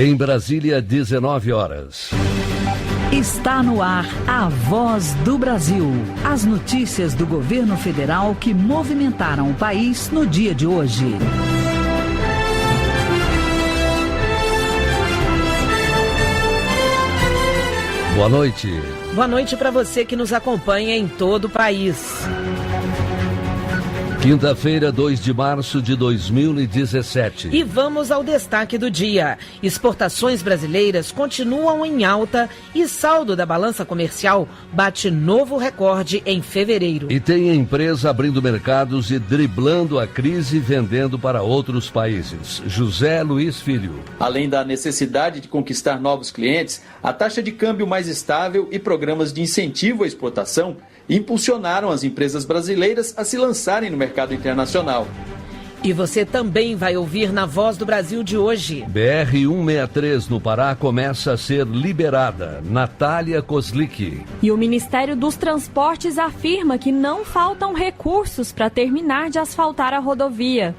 Em Brasília, 19 horas. Está no ar a Voz do Brasil. As notícias do governo federal que movimentaram o país no dia de hoje. Boa noite. Boa noite para você que nos acompanha em todo o país. Quinta-feira, 2 de março de 2017. E vamos ao destaque do dia. Exportações brasileiras continuam em alta e saldo da balança comercial bate novo recorde em fevereiro. E tem empresa abrindo mercados e driblando a crise, vendendo para outros países. José Luiz Filho. Além da necessidade de conquistar novos clientes, a taxa de câmbio mais estável e programas de incentivo à exportação impulsionaram as empresas brasileiras a se lançarem no mercado internacional. E você também vai ouvir na Voz do Brasil de hoje. BR-163 no Pará começa a ser liberada. Natália Kozlik. E o Ministério dos Transportes afirma que não faltam recursos para terminar de asfaltar a rodovia.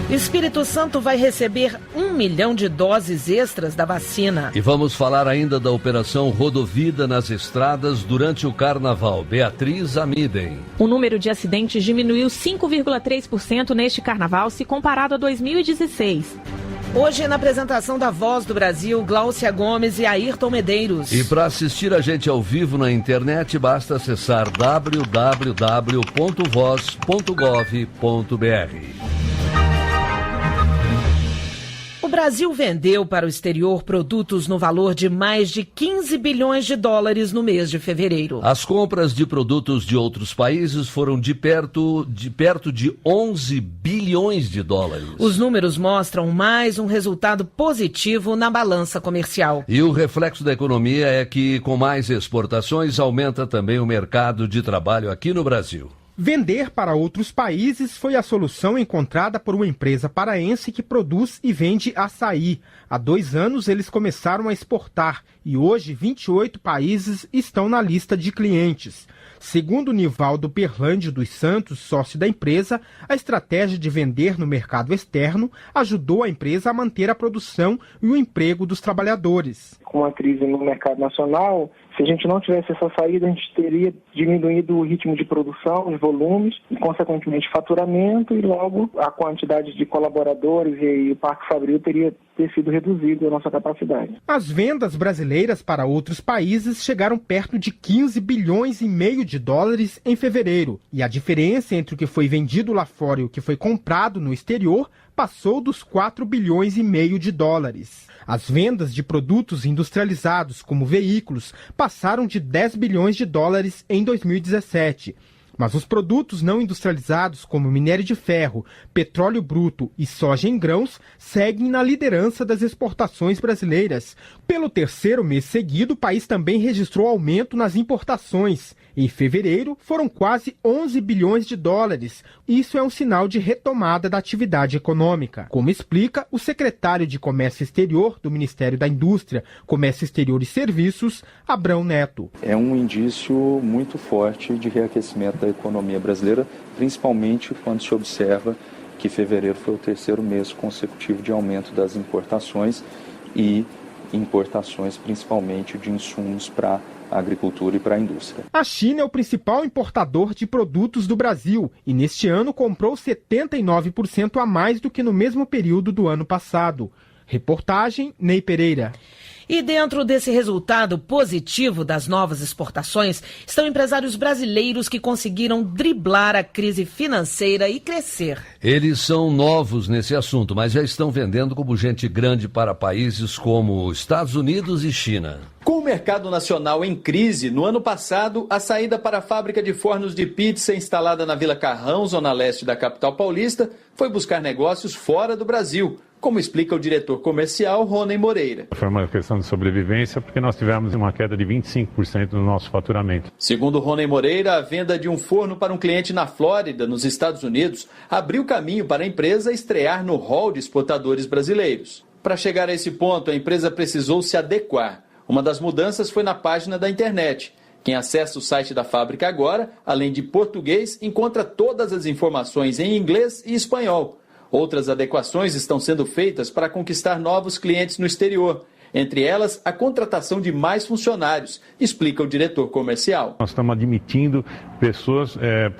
Espírito Santo vai receber 1 milhão de doses extras da vacina. E vamos falar ainda da operação Rodovida nas estradas durante o carnaval. Beatriz Amiden. O número de acidentes diminuiu 5,3% neste carnaval se comparado a 2016. Hoje, na apresentação da Voz do Brasil, Gláucia Gomes e Ayrton Medeiros. E para assistir a gente ao vivo na internet, basta acessar www.voz.gov.br. O Brasil vendeu para o exterior produtos no valor de mais de 15 bilhões de dólares no mês de fevereiro. As compras de produtos de outros países foram de perto de 11 bilhões de dólares. Os números mostram mais um resultado positivo na balança comercial. E o reflexo da economia é que, com mais exportações, aumenta também o mercado de trabalho aqui no Brasil. Vender para outros países foi a solução encontrada por uma empresa paraense que produz e vende açaí. Há 2 anos eles começaram a exportar e hoje 28 países estão na lista de clientes. Segundo Nivaldo Berlandi dos Santos, sócio da empresa, a estratégia de vender no mercado externo ajudou a empresa a manter a produção e o emprego dos trabalhadores. Com a crise no mercado nacional, se a gente não tivesse essa saída, a gente teria diminuído o ritmo de produção, os volumes, e consequentemente faturamento, e logo a quantidade de colaboradores e o parque fabril teria sido reduzido a nossa capacidade. As vendas brasileiras para outros países chegaram perto de 15 bilhões e meio de dólares em fevereiro, e a diferença entre o que foi vendido lá fora e o que foi comprado no exterior passou dos 4 bilhões e meio de dólares. As vendas de produtos industrializados, como veículos, passaram de 10 bilhões de dólares em 2017. Mas os produtos não industrializados, como minério de ferro, petróleo bruto e soja em grãos, seguem na liderança das exportações brasileiras. Pelo 3º mês seguido, o país também registrou aumento nas importações. Em fevereiro, foram quase 11 bilhões de dólares. Isso é um sinal de retomada da atividade econômica, como explica o secretário de Comércio Exterior do Ministério da Indústria, Comércio Exterior e Serviços, Abrão Neto. É um indício muito forte de reaquecimento da economia brasileira, principalmente quando se observa que fevereiro foi o 3º mês consecutivo de aumento das importações e importações principalmente de insumos para a agricultura e para a indústria. A China é o principal importador de produtos do Brasil e neste ano comprou 79% a mais do que no mesmo período do ano passado. Reportagem Ney Pereira. E dentro desse resultado positivo das novas exportações, estão empresários brasileiros que conseguiram driblar a crise financeira e crescer. Eles são novos nesse assunto, mas já estão vendendo como gente grande para países como Estados Unidos e China. Com o mercado nacional em crise, no ano passado, a saída para a fábrica de fornos de pizza instalada na Vila Carrão, zona leste da capital paulista, foi buscar negócios fora do Brasil, como explica o diretor comercial Rony Moreira. Foi uma questão de sobrevivência porque nós tivemos uma queda de 25% no nosso faturamento. Segundo Rony Moreira, a venda de um forno para um cliente na Flórida, nos Estados Unidos, abriu caminho para a empresa estrear no hall de exportadores brasileiros. Para chegar a esse ponto, a empresa precisou se adequar. Uma das mudanças foi na página da internet. Quem acessa o site da fábrica agora, além de português, encontra todas as informações em inglês e espanhol. Outras adequações estão sendo feitas para conquistar novos clientes no exterior. Entre elas, a contratação de mais funcionários, explica o diretor comercial. Nós estamos admitindo pessoas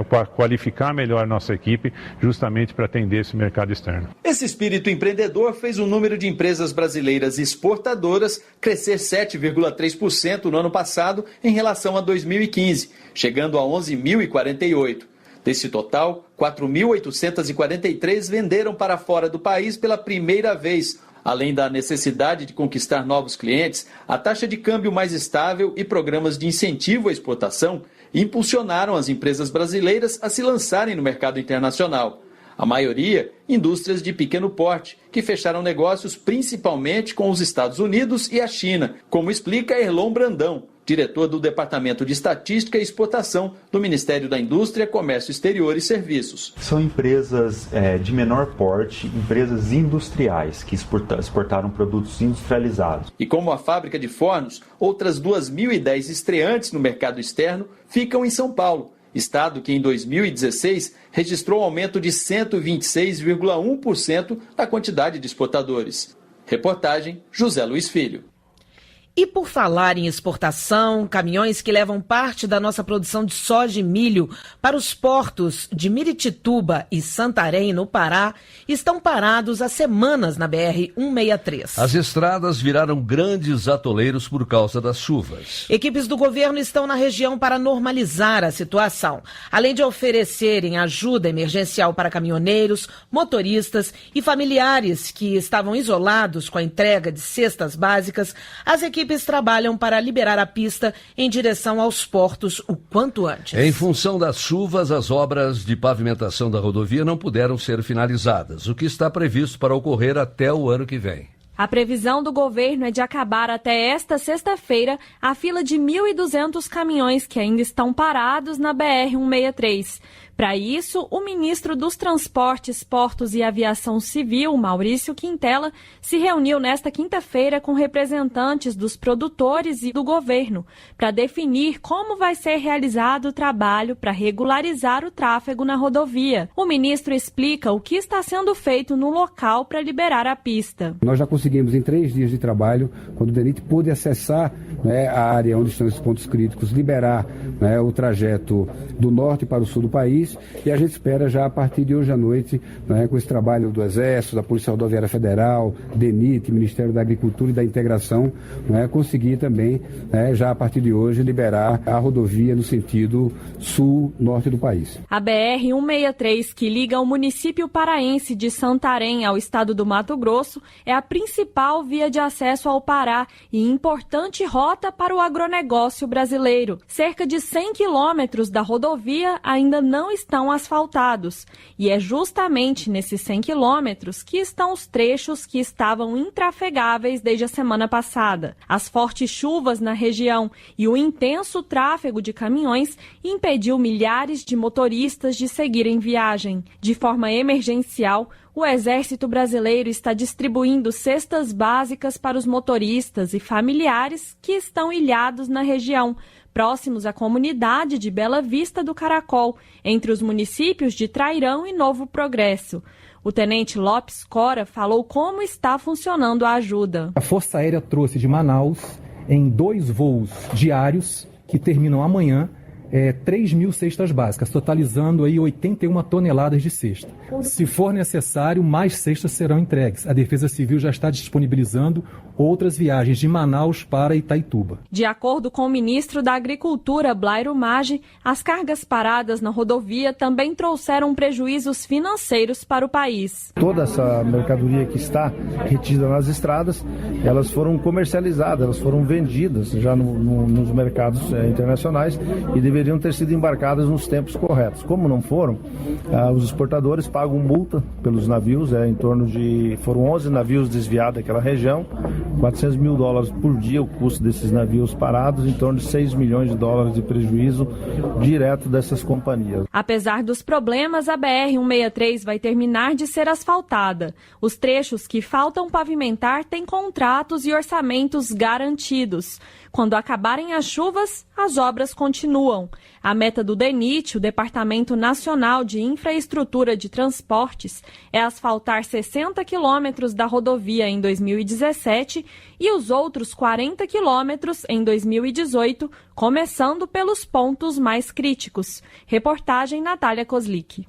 para qualificar melhor a nossa equipe, justamente para atender esse mercado externo. Esse espírito empreendedor fez o número de empresas brasileiras exportadoras crescer 7,3% no ano passado em relação a 2015, chegando a 11.048. Desse total, 4.843 venderam para fora do país pela primeira vez. Além da necessidade de conquistar novos clientes, a taxa de câmbio mais estável e programas de incentivo à exportação impulsionaram as empresas brasileiras a se lançarem no mercado internacional. A maioria, indústrias de pequeno porte, que fecharam negócios principalmente com os Estados Unidos e a China, como explica Erlon Brandão, diretor do Departamento de Estatística e Exportação do Ministério da Indústria, Comércio Exterior e Serviços. São empresas de menor porte, empresas industriais que exportaram produtos industrializados. E como a fábrica de fornos, outras 2.010 estreantes no mercado externo ficam em São Paulo, estado que em 2016 registrou um aumento de 126,1% na quantidade de exportadores. Reportagem José Luiz Filho. E por falar em exportação, caminhões que levam parte da nossa produção de soja e milho para os portos de Miritituba e Santarém, no Pará, estão parados há semanas na BR-163. As estradas viraram grandes atoleiros por causa das chuvas. Equipes do governo estão na região para normalizar a situação, além de oferecerem ajuda emergencial para caminhoneiros, motoristas e familiares que estavam isolados com a entrega de cestas básicas. As equipes trabalham para liberar a pista em direção aos portos o quanto antes. Em função das chuvas, as obras de pavimentação da rodovia não puderam ser finalizadas, o que está previsto para ocorrer até o ano que vem. A previsão do governo é de acabar até esta sexta-feira a fila de 1.200 caminhões que ainda estão parados na BR-163. Para isso, o ministro dos Transportes, Portos e Aviação Civil, Maurício Quintela, se reuniu nesta quinta-feira com representantes dos produtores e do governo para definir como vai ser realizado o trabalho para regularizar o tráfego na rodovia. O ministro explica o que está sendo feito no local para liberar a pista. Nós já conseguimos, em 3 dias de trabalho, quando o DENIT pôde acessar a área onde estão esses pontos críticos, liberar o trajeto do norte para o sul do país. E a gente espera já a partir de hoje à noite, com esse trabalho do Exército, da Polícia Rodoviária Federal, DENIT, Ministério da Agricultura e da Integração, conseguir também, já a partir de hoje, liberar a rodovia no sentido sul-norte do país. A BR-163, que liga o município paraense de Santarém ao estado do Mato Grosso, é a principal via de acesso ao Pará e importante rota para o agronegócio brasileiro. Cerca de 100 quilômetros da rodovia ainda não estão asfaltados. E é justamente nesses 100 quilômetros que estão os trechos que estavam intrafegáveis desde a semana passada. As fortes chuvas na região e o intenso tráfego de caminhões impediu milhares de motoristas de seguirem viagem. De forma emergencial, o Exército Brasileiro está distribuindo cestas básicas para os motoristas e familiares que estão ilhados na região, próximos à comunidade de Bela Vista do Caracol, entre os municípios de Trairão e Novo Progresso. O tenente Lopes Cora falou como está funcionando a ajuda. A Força Aérea trouxe de Manaus, em 2 voos diários, que terminam amanhã, 3.000 cestas básicas, totalizando aí 81 toneladas de cesta. Se for necessário, mais cestas serão entregues. A Defesa Civil já está disponibilizando outras viagens de Manaus para Itaituba. De acordo com o ministro da Agricultura, Blairo Maggi, as cargas paradas na rodovia também trouxeram prejuízos financeiros para o país. Toda essa mercadoria que está retida nas estradas, elas foram comercializadas, elas foram vendidas já nos mercados internacionais e deveriam ter sido embarcadas nos tempos corretos. Como não foram, os exportadores pagam multa pelos navios, foram 11 navios desviados daquela região, $400 mil por dia o custo desses navios parados, em torno de $6 milhões de prejuízo direto dessas companhias. Apesar dos problemas, a BR-163 vai terminar de ser asfaltada. Os trechos que faltam pavimentar têm contrato contratos e orçamentos garantidos. Quando acabarem as chuvas, as obras continuam. A meta do DENIT, o Departamento Nacional de Infraestrutura de Transportes, é asfaltar 60 quilômetros da rodovia em 2017 e os outros 40 quilômetros em 2018, começando pelos pontos mais críticos. Reportagem Natália Kozlik.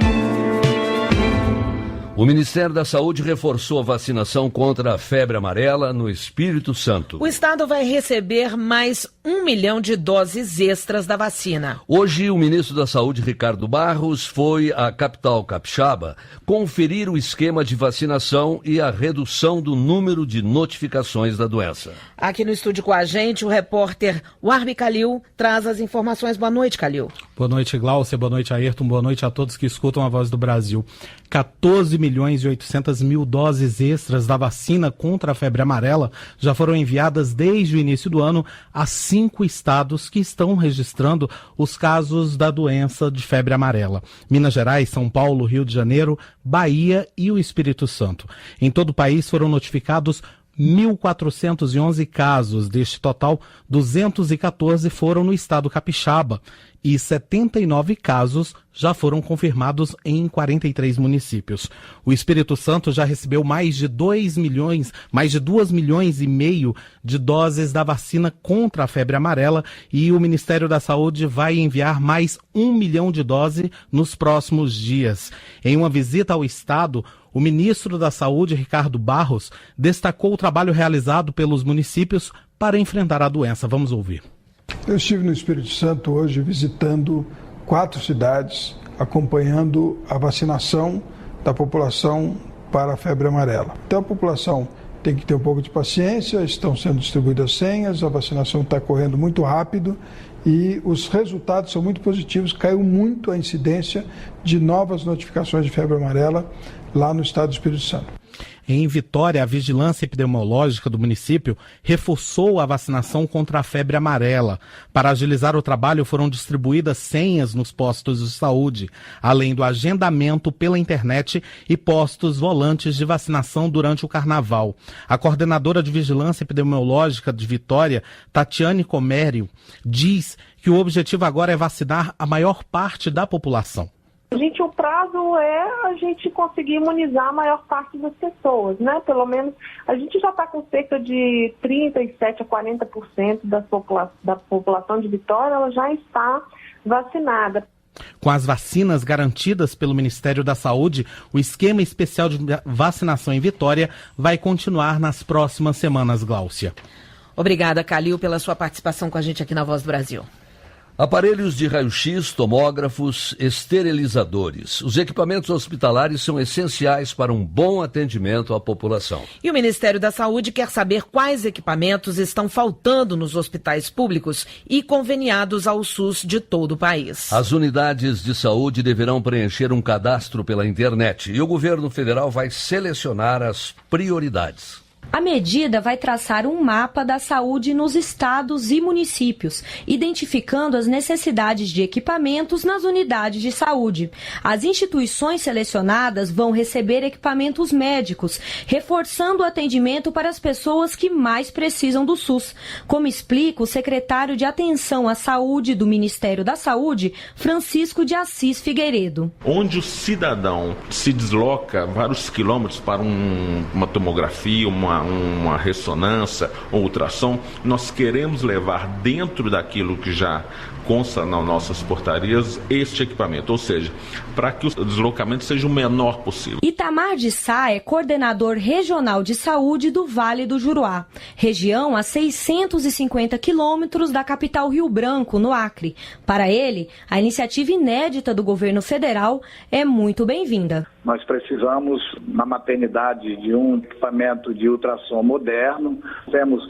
O Ministério da Saúde reforçou a vacinação contra a febre amarela no Espírito Santo. O estado vai receber mais 1 milhão de doses extras da vacina. Hoje, o ministro da Saúde, Ricardo Barros, foi à capital capixaba conferir o esquema de vacinação e a redução do número de notificações da doença. Aqui no estúdio com a gente, o repórter Warbi Calil traz as informações. Boa noite, Calil. Boa noite, Gláucia. Boa noite, Ayrton. Boa noite a todos que escutam a Voz do Brasil. 14.800.000 doses extras da vacina contra a febre amarela já foram enviadas desde o início do ano a 5 estados que estão registrando os casos da doença de febre amarela: Minas Gerais, São Paulo, Rio de Janeiro, Bahia e o Espírito Santo. Em todo o país foram notificados 1.411 casos. Deste total, 214 foram no estado capixaba e 79 casos já foram confirmados em 43 municípios. O Espírito Santo já recebeu mais de 2 milhões e meio de doses da vacina contra a febre amarela e o Ministério da Saúde vai enviar mais 1 milhão de doses nos próximos dias. Em uma visita ao estado, o ministro da Saúde, Ricardo Barros, destacou o trabalho realizado pelos municípios para enfrentar a doença. Vamos ouvir. Eu estive no Espírito Santo hoje visitando 4 cidades, acompanhando a vacinação da população para a febre amarela. Então a população tem que ter um pouco de paciência, estão sendo distribuídas senhas, a vacinação está correndo muito rápido e os resultados são muito positivos. Caiu muito a incidência de novas notificações de febre amarela lá no estado do Espírito Santo. Em Vitória, a vigilância epidemiológica do município reforçou a vacinação contra a febre amarela. Para agilizar o trabalho, foram distribuídas senhas nos postos de saúde, além do agendamento pela internet e postos volantes de vacinação durante o carnaval. A coordenadora de vigilância epidemiológica de Vitória, Tatiane Comério, diz que o objetivo agora é vacinar a maior parte da população. O prazo é a gente conseguir imunizar a maior parte das pessoas, né? Pelo menos a gente já está com cerca de 37% a 40% da população de Vitória, ela já está vacinada. Com as vacinas garantidas pelo Ministério da Saúde, o esquema especial de vacinação em Vitória vai continuar nas próximas semanas, Gláucia. Obrigada, Calil, pela sua participação com a gente aqui na Voz do Brasil. Aparelhos de raio-x, tomógrafos, esterilizadores. Os equipamentos hospitalares são essenciais para um bom atendimento à população. E o Ministério da Saúde quer saber quais equipamentos estão faltando nos hospitais públicos e conveniados ao SUS de todo o país. As unidades de saúde deverão preencher um cadastro pela internet e o governo federal vai selecionar as prioridades. A medida vai traçar um mapa da saúde nos estados e municípios, identificando as necessidades de equipamentos nas unidades de saúde. As instituições selecionadas vão receber equipamentos médicos, reforçando o atendimento para as pessoas que mais precisam do SUS, como explica o secretário de Atenção à Saúde do Ministério da Saúde, Francisco de Assis Figueiredo. Onde o cidadão se desloca vários quilômetros para uma tomografia, uma ressonância, um ultrassom, nós queremos levar dentro daquilo que já consta nas nossas portarias este equipamento, ou seja, para que o deslocamento seja o menor possível. Itamar de Sá é coordenador regional de saúde do Vale do Juruá, região a 650 quilômetros da capital Rio Branco, no Acre. Para ele, a iniciativa inédita do governo federal é muito bem-vinda. Nós precisamos, na maternidade, de um equipamento de ultrassom moderno. Temos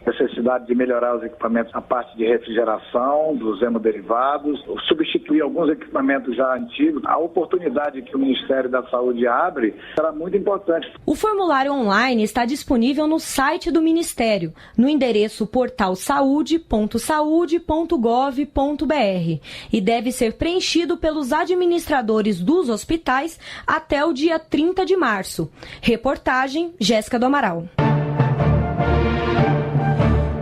necessidade de melhorar os equipamentos na parte de refrigeração, dos hemoderivados, substituir alguns equipamentos já antigos. A oportunidade que o Ministério da Saúde abre será muito importante. O formulário online está disponível no site do Ministério, no endereço portalsaude.saude.gov.br e deve ser preenchido pelos administradores dos hospitais até o dia 30 de março. Reportagem Jéssica do Amaral.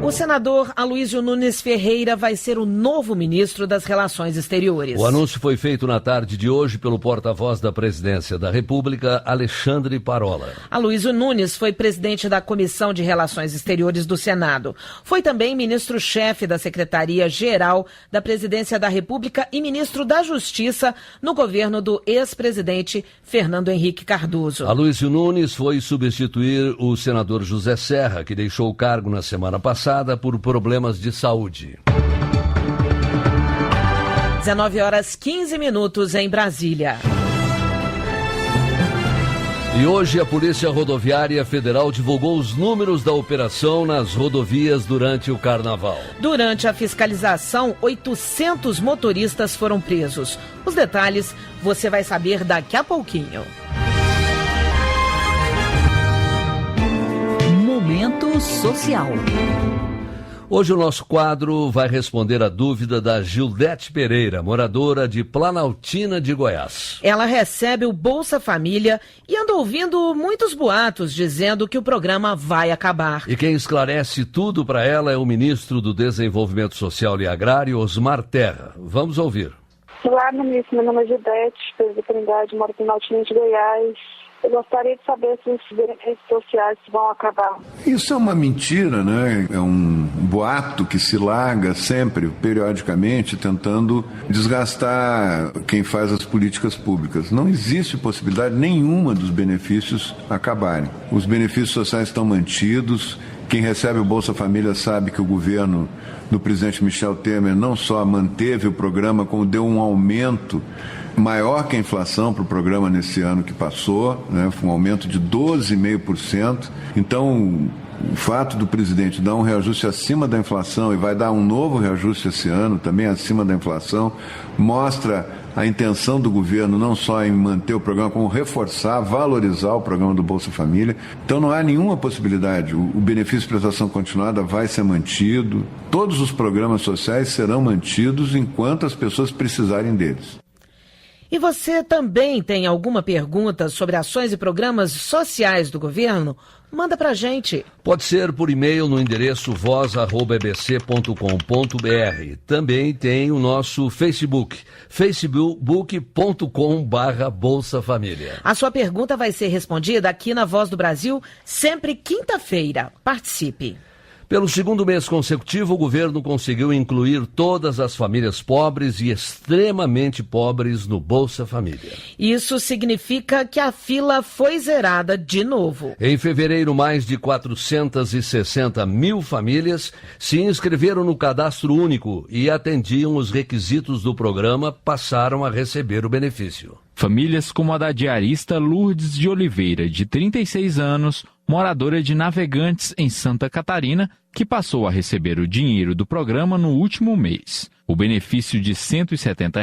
O senador Aloysio Nunes Ferreira vai ser o novo ministro das Relações Exteriores. O anúncio foi feito na tarde de hoje pelo porta-voz da Presidência da República, Alexandre Parola. Aloysio Nunes foi presidente da Comissão de Relações Exteriores do Senado. Foi também ministro-chefe da Secretaria-Geral da Presidência da República e ministro da Justiça no governo do ex-presidente Fernando Henrique Cardoso. Aloysio Nunes foi substituir o senador José Serra, que deixou o cargo na semana passada por problemas de saúde. 19h15 em Brasília. E hoje a Polícia Rodoviária Federal divulgou os números da operação nas rodovias durante o Carnaval. Durante a fiscalização, 800 motoristas foram presos. Os detalhes você vai saber daqui a pouquinho. Momento Social. Hoje o nosso quadro vai responder a dúvida da Gildete Pereira, moradora de Planaltina de Goiás. Ela recebe o Bolsa Família e anda ouvindo muitos boatos dizendo que o programa vai acabar. E quem esclarece tudo para ela é o ministro do Desenvolvimento Social e Agrário, Osmar Terra. Vamos ouvir. Olá, ministro. Meu nome é Gildete, Pereira Trindade, moro em Planaltina de Goiás. Eu gostaria de saber se os benefícios sociais vão acabar. Isso é uma mentira, né? É um boato que se larga sempre, periodicamente, tentando desgastar quem faz as políticas públicas. Não existe possibilidade nenhuma dos benefícios acabarem. Os benefícios sociais estão mantidos. Quem recebe o Bolsa Família sabe que o governo do presidente Michel Temer não só manteve o programa, como deu um aumento maior que a inflação para o programa nesse ano que passou, né? Foi um aumento de 12,5%. Então, o fato do presidente dar um reajuste acima da inflação e vai dar um novo reajuste esse ano, também acima da inflação, mostra a intenção do governo não só em manter o programa, como reforçar, valorizar o programa do Bolsa Família. Então não há nenhuma possibilidade. O benefício de prestação continuada vai ser mantido. Todos os programas sociais serão mantidos enquanto as pessoas precisarem deles. E você também tem alguma pergunta sobre ações e programas sociais do governo? Manda pra gente. Pode ser por e-mail no endereço voz@ebc.com.br. Também tem o nosso Facebook, facebook.com/Bolsa Família. A sua pergunta vai ser respondida aqui na Voz do Brasil, sempre quinta-feira. Participe. Pelo segundo mês consecutivo, o governo conseguiu incluir todas as famílias pobres e extremamente pobres no Bolsa Família. Isso significa que a fila foi zerada de novo. Em fevereiro, mais de 460 mil famílias se inscreveram no cadastro único e atendiam os requisitos do programa, passaram a receber o benefício. Famílias como a da diarista Lourdes de Oliveira, de 36 anos, moradora de Navegantes, em Santa Catarina, que passou a receber o dinheiro do programa no último mês. O benefício de R$ 170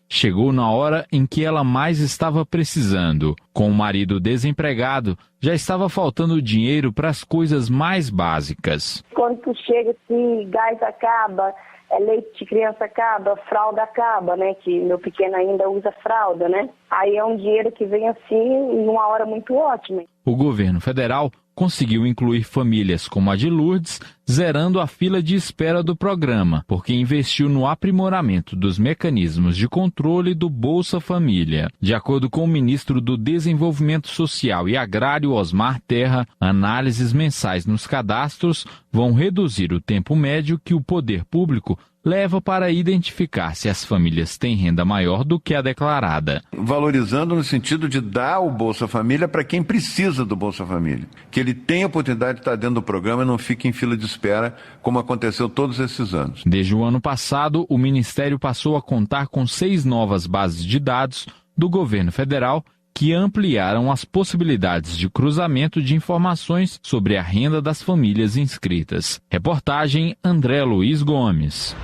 chegou na hora em que ela mais estava precisando. Com o marido desempregado, já estava faltando dinheiro para as coisas mais básicas. Quando tu chega assim, gás acaba, leite de criança acaba, fralda acaba, né? Que meu pequeno ainda usa fralda, né? Aí é um dinheiro que vem assim, numa hora muito ótima. O governo federal conseguiu incluir famílias como a de Lourdes, zerando a fila de espera do programa, porque investiu no aprimoramento dos mecanismos de controle do Bolsa Família. De acordo com o ministro do Desenvolvimento Social e Agrário, Osmar Terra, análises mensais nos cadastros vão reduzir o tempo médio que o poder público leva para identificar se as famílias têm renda maior do que a declarada. Valorizando no sentido de dar o Bolsa Família para quem precisa do Bolsa Família. Que ele tenha a oportunidade de estar dentro do programa e não fique em fila de espera, como aconteceu todos esses anos. Desde o ano passado, o Ministério passou a contar com 6 novas bases de dados do governo federal que ampliaram as possibilidades de cruzamento de informações sobre a renda das famílias inscritas. Reportagem André Luiz Gomes.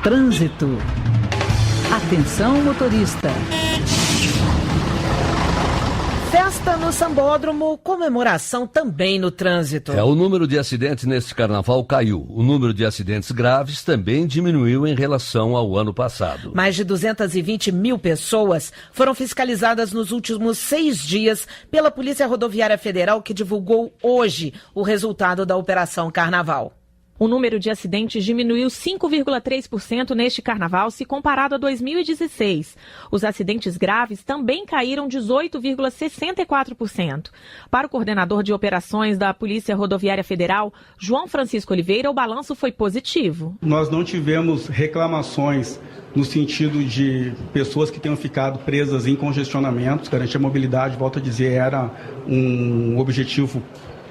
Trânsito. Atenção, motorista. Festa no Sambódromo, comemoração também no trânsito. O número de acidentes neste carnaval caiu. O número de acidentes graves também diminuiu em relação ao ano passado. Mais de 220 mil pessoas foram fiscalizadas nos últimos 6 dias pela Polícia Rodoviária Federal, que divulgou hoje o resultado da Operação Carnaval. O número de acidentes diminuiu 5,3% neste carnaval se comparado a 2016. Os acidentes graves também caíram 18,64%. Para o coordenador de operações da Polícia Rodoviária Federal, João Francisco Oliveira, o balanço foi positivo. Nós não tivemos reclamações no sentido de pessoas que tenham ficado presas em congestionamentos. Garantir a mobilidade, volto a dizer, era um objetivo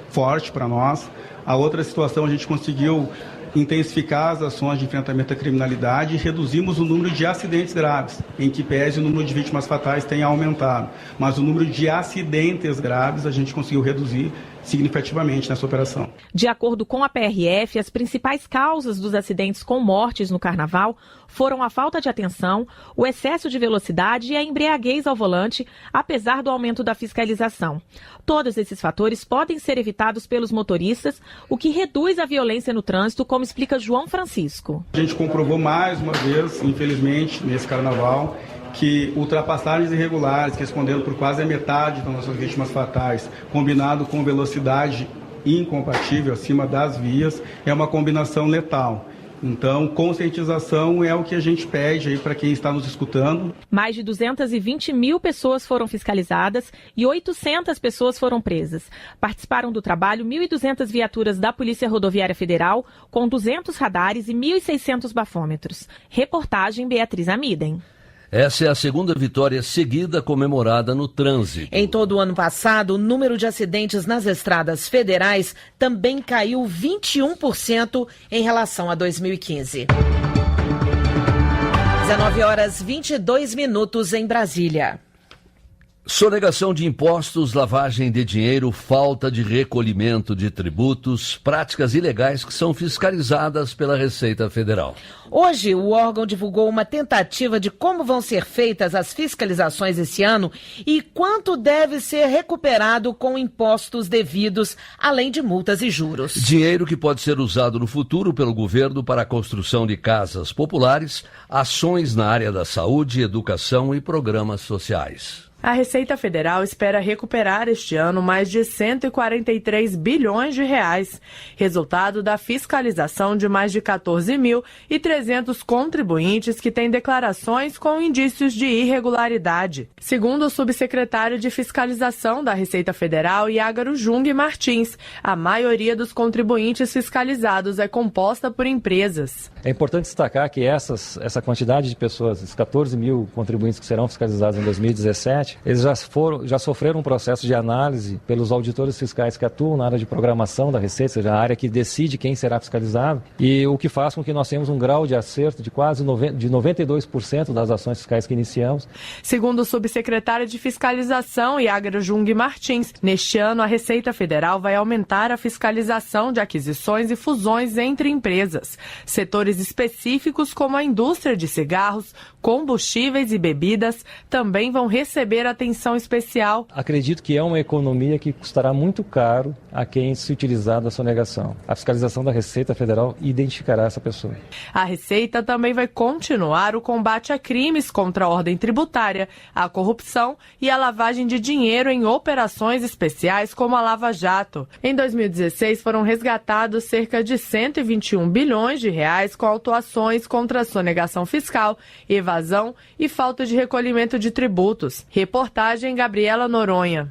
forte para nós. A outra situação, a gente conseguiu intensificar as ações de enfrentamento à criminalidade e reduzimos o número de acidentes graves, em que pese o número de vítimas fatais tenha aumentado. Mas o número de acidentes graves a gente conseguiu reduzir significativamente nessa operação. De acordo com a PRF, as principais causas dos acidentes com mortes no carnaval foram a falta de atenção, o excesso de velocidade e a embriaguez ao volante, apesar do aumento da fiscalização. Todos esses fatores podem ser evitados pelos motoristas, o que reduz a violência no trânsito, como explica João Francisco. A gente comprovou mais uma vez, infelizmente, nesse carnaval, que ultrapassagens irregulares, que respondendo por quase a metade das nossas vítimas fatais, combinado com velocidade incompatível acima das vias, é uma combinação letal. Então, conscientização é o que a gente pede aí para quem está nos escutando. Mais de 220 mil pessoas foram fiscalizadas e 800 pessoas foram presas. Participaram do trabalho 1.200 viaturas da Polícia Rodoviária Federal, com 200 radares e 1.600 bafômetros. Reportagem Beatriz Amiden. Essa é a segunda vitória seguida comemorada no trânsito. Em todo o ano passado, o número de acidentes nas estradas federais também caiu 21% em relação a 2015. 19h22 em Brasília. Sonegação de impostos, lavagem de dinheiro, falta de recolhimento de tributos, práticas ilegais que são fiscalizadas pela Receita Federal. Hoje, o órgão divulgou uma tentativa de como vão ser feitas as fiscalizações esse ano e quanto deve ser recuperado com impostos devidos, além de multas e juros. Dinheiro que pode ser usado no futuro pelo governo para a construção de casas populares, ações na área da saúde, educação e programas sociais. A Receita Federal espera recuperar este ano mais de 143 bilhões de reais, resultado da fiscalização de mais de 14.300 contribuintes que têm declarações com indícios de irregularidade. Segundo o subsecretário de Fiscalização da Receita Federal, Iágaro Jung Martins, a maioria dos contribuintes fiscalizados é composta por empresas. É importante destacar que essa quantidade de pessoas, esses 14 mil contribuintes que serão fiscalizados em 2017, eles já sofreram um processo de análise pelos auditores fiscais que atuam na área de programação da Receita, ou seja, a área que decide quem será fiscalizado, e o que faz com que nós tenhamos um grau de acerto de quase 92% das ações fiscais que iniciamos. Segundo o subsecretário de Fiscalização, Iágaro Jung Martins, neste ano a Receita Federal vai aumentar a fiscalização de aquisições e fusões entre empresas. Setores específicos como a indústria de cigarros, combustíveis e bebidas também vão receber atenção especial. Acredito que é uma economia que custará muito caro a quem se utilizar da sonegação. A fiscalização da Receita Federal identificará essa pessoa. A Receita também vai continuar o combate a crimes contra a ordem tributária, a corrupção e a lavagem de dinheiro em operações especiais como a Lava Jato. Em 2016 foram resgatados cerca de 121 bilhões de reais com autuações contra a sonegação fiscal, evasão e falta de recolhimento de tributos. Reportagem Gabriela Noronha.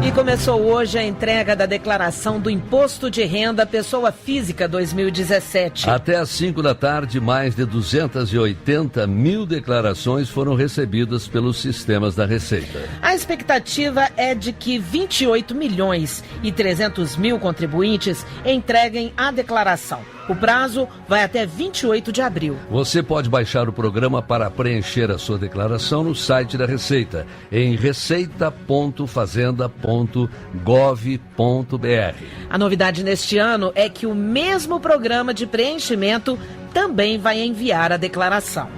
E começou hoje a entrega da declaração do Imposto de Renda Pessoa Física 2017. Até às 5 da tarde, mais de 280 mil declarações foram recebidas pelos sistemas da Receita. A expectativa é de que 28 milhões e 300 mil contribuintes entreguem a declaração. O prazo vai até 28 de abril. Você pode baixar o programa para preencher a sua declaração no site da Receita, em receita.fazenda.gov.br. A novidade neste ano é que o mesmo programa de preenchimento também vai enviar a declaração.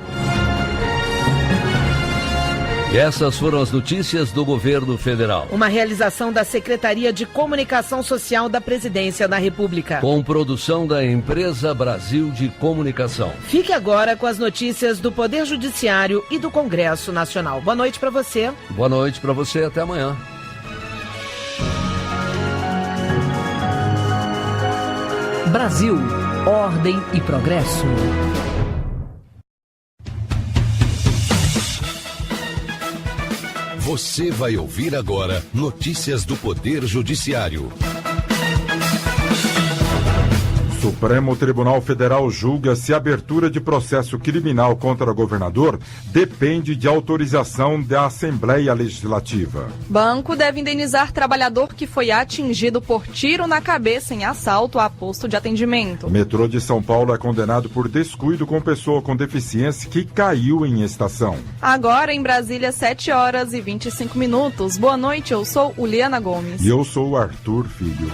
E essas foram as notícias do governo federal. Uma realização da Secretaria de Comunicação Social da Presidência da República. Com produção da Empresa Brasil de Comunicação. Fique agora com as notícias do Poder Judiciário e do Congresso Nacional. Boa noite para você. Boa noite para você, até amanhã. Brasil, ordem e progresso. Você vai ouvir agora notícias do Poder Judiciário. Supremo Tribunal Federal julga se a abertura de processo criminal contra o governador depende de autorização da Assembleia Legislativa. Banco deve indenizar trabalhador que foi atingido por tiro na cabeça em assalto a posto de atendimento. O metrô de São Paulo é condenado por descuido com pessoa com deficiência que caiu em estação. Agora em Brasília, 7h25. Boa noite, eu sou Uliana Gomes. E eu sou o Arthur Filho.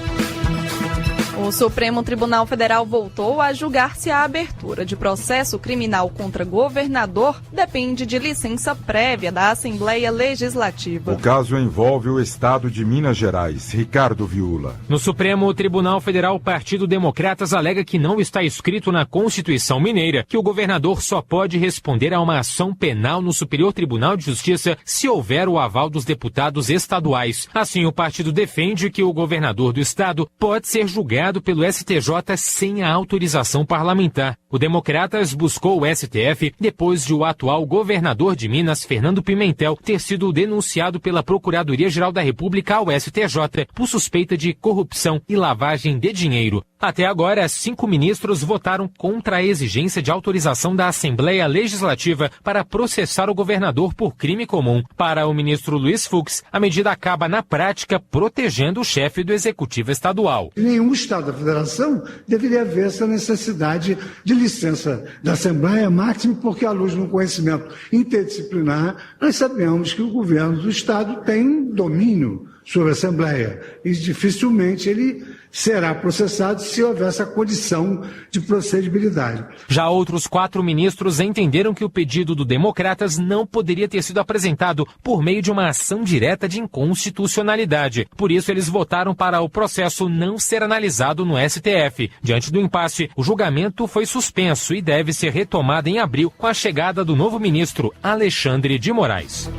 O Supremo Tribunal Federal voltou a julgar se a abertura de processo criminal contra governador depende de licença prévia da Assembleia Legislativa. O caso envolve o estado de Minas Gerais. Ricardo Viúla. No Supremo Tribunal Federal, o Partido Democratas alega que não está escrito na Constituição Mineira que o governador só pode responder a uma ação penal no Superior Tribunal de Justiça se houver o aval dos deputados estaduais. Assim, o partido defende que o governador do estado pode ser julgado pelo STJ sem a autorização parlamentar. O Democratas buscou o STF depois de o atual governador de Minas, Fernando Pimentel, ter sido denunciado pela Procuradoria-Geral da República ao STJ por suspeita de corrupção e lavagem de dinheiro. Até agora, 5 ministros votaram contra a exigência de autorização da Assembleia Legislativa para processar o governador por crime comum. Para o ministro Luiz Fux, a medida acaba, na prática, protegendo o chefe do Executivo Estadual. Nenhum Estado da Federação deveria haver essa necessidade de licença da Assembleia, máximo porque, à luz de um conhecimento interdisciplinar, nós sabemos que o governo do Estado tem domínio sobre a Assembleia e dificilmente ele será processado se houver essa condição de procedibilidade. Já outros 4 ministros entenderam que o pedido do Democratas não poderia ter sido apresentado por meio de uma ação direta de inconstitucionalidade. Por isso, eles votaram para o processo não ser analisado no STF. Diante do impasse, o julgamento foi suspenso e deve ser retomado em abril com a chegada do novo ministro Alexandre de Moraes.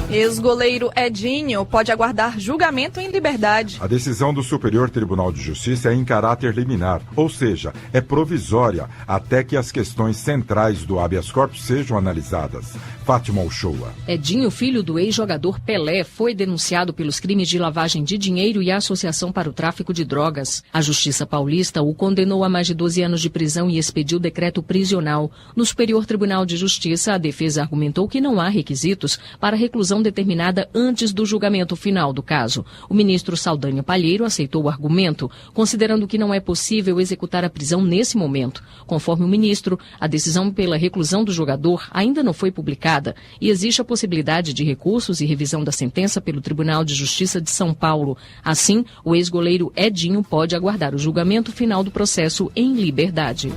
Ex-goleiro Edinho pode aguardar julgamento em liberdade. A decisão do Superior Tribunal de Justiça é em caráter liminar, ou seja, é provisória até que as questões centrais do habeas corpus sejam analisadas. Fátima Uchoa. Edinho, filho do ex-jogador Pelé, foi denunciado pelos crimes de lavagem de dinheiro e associação para o tráfico de drogas. A Justiça Paulista o condenou a mais de 12 anos de prisão e expediu decreto prisional. No Superior Tribunal de Justiça, a defesa argumentou que não há requisitos para reclusão determinada antes do julgamento final do caso. O ministro Saldanha Palheiro aceitou o argumento, considerando que não é possível executar a prisão nesse momento. Conforme o ministro, a decisão pela reclusão do jogador ainda não foi publicada e existe a possibilidade de recursos e revisão da sentença pelo Tribunal de Justiça de São Paulo. Assim, o ex-goleiro Edinho pode aguardar o julgamento final do processo em liberdade.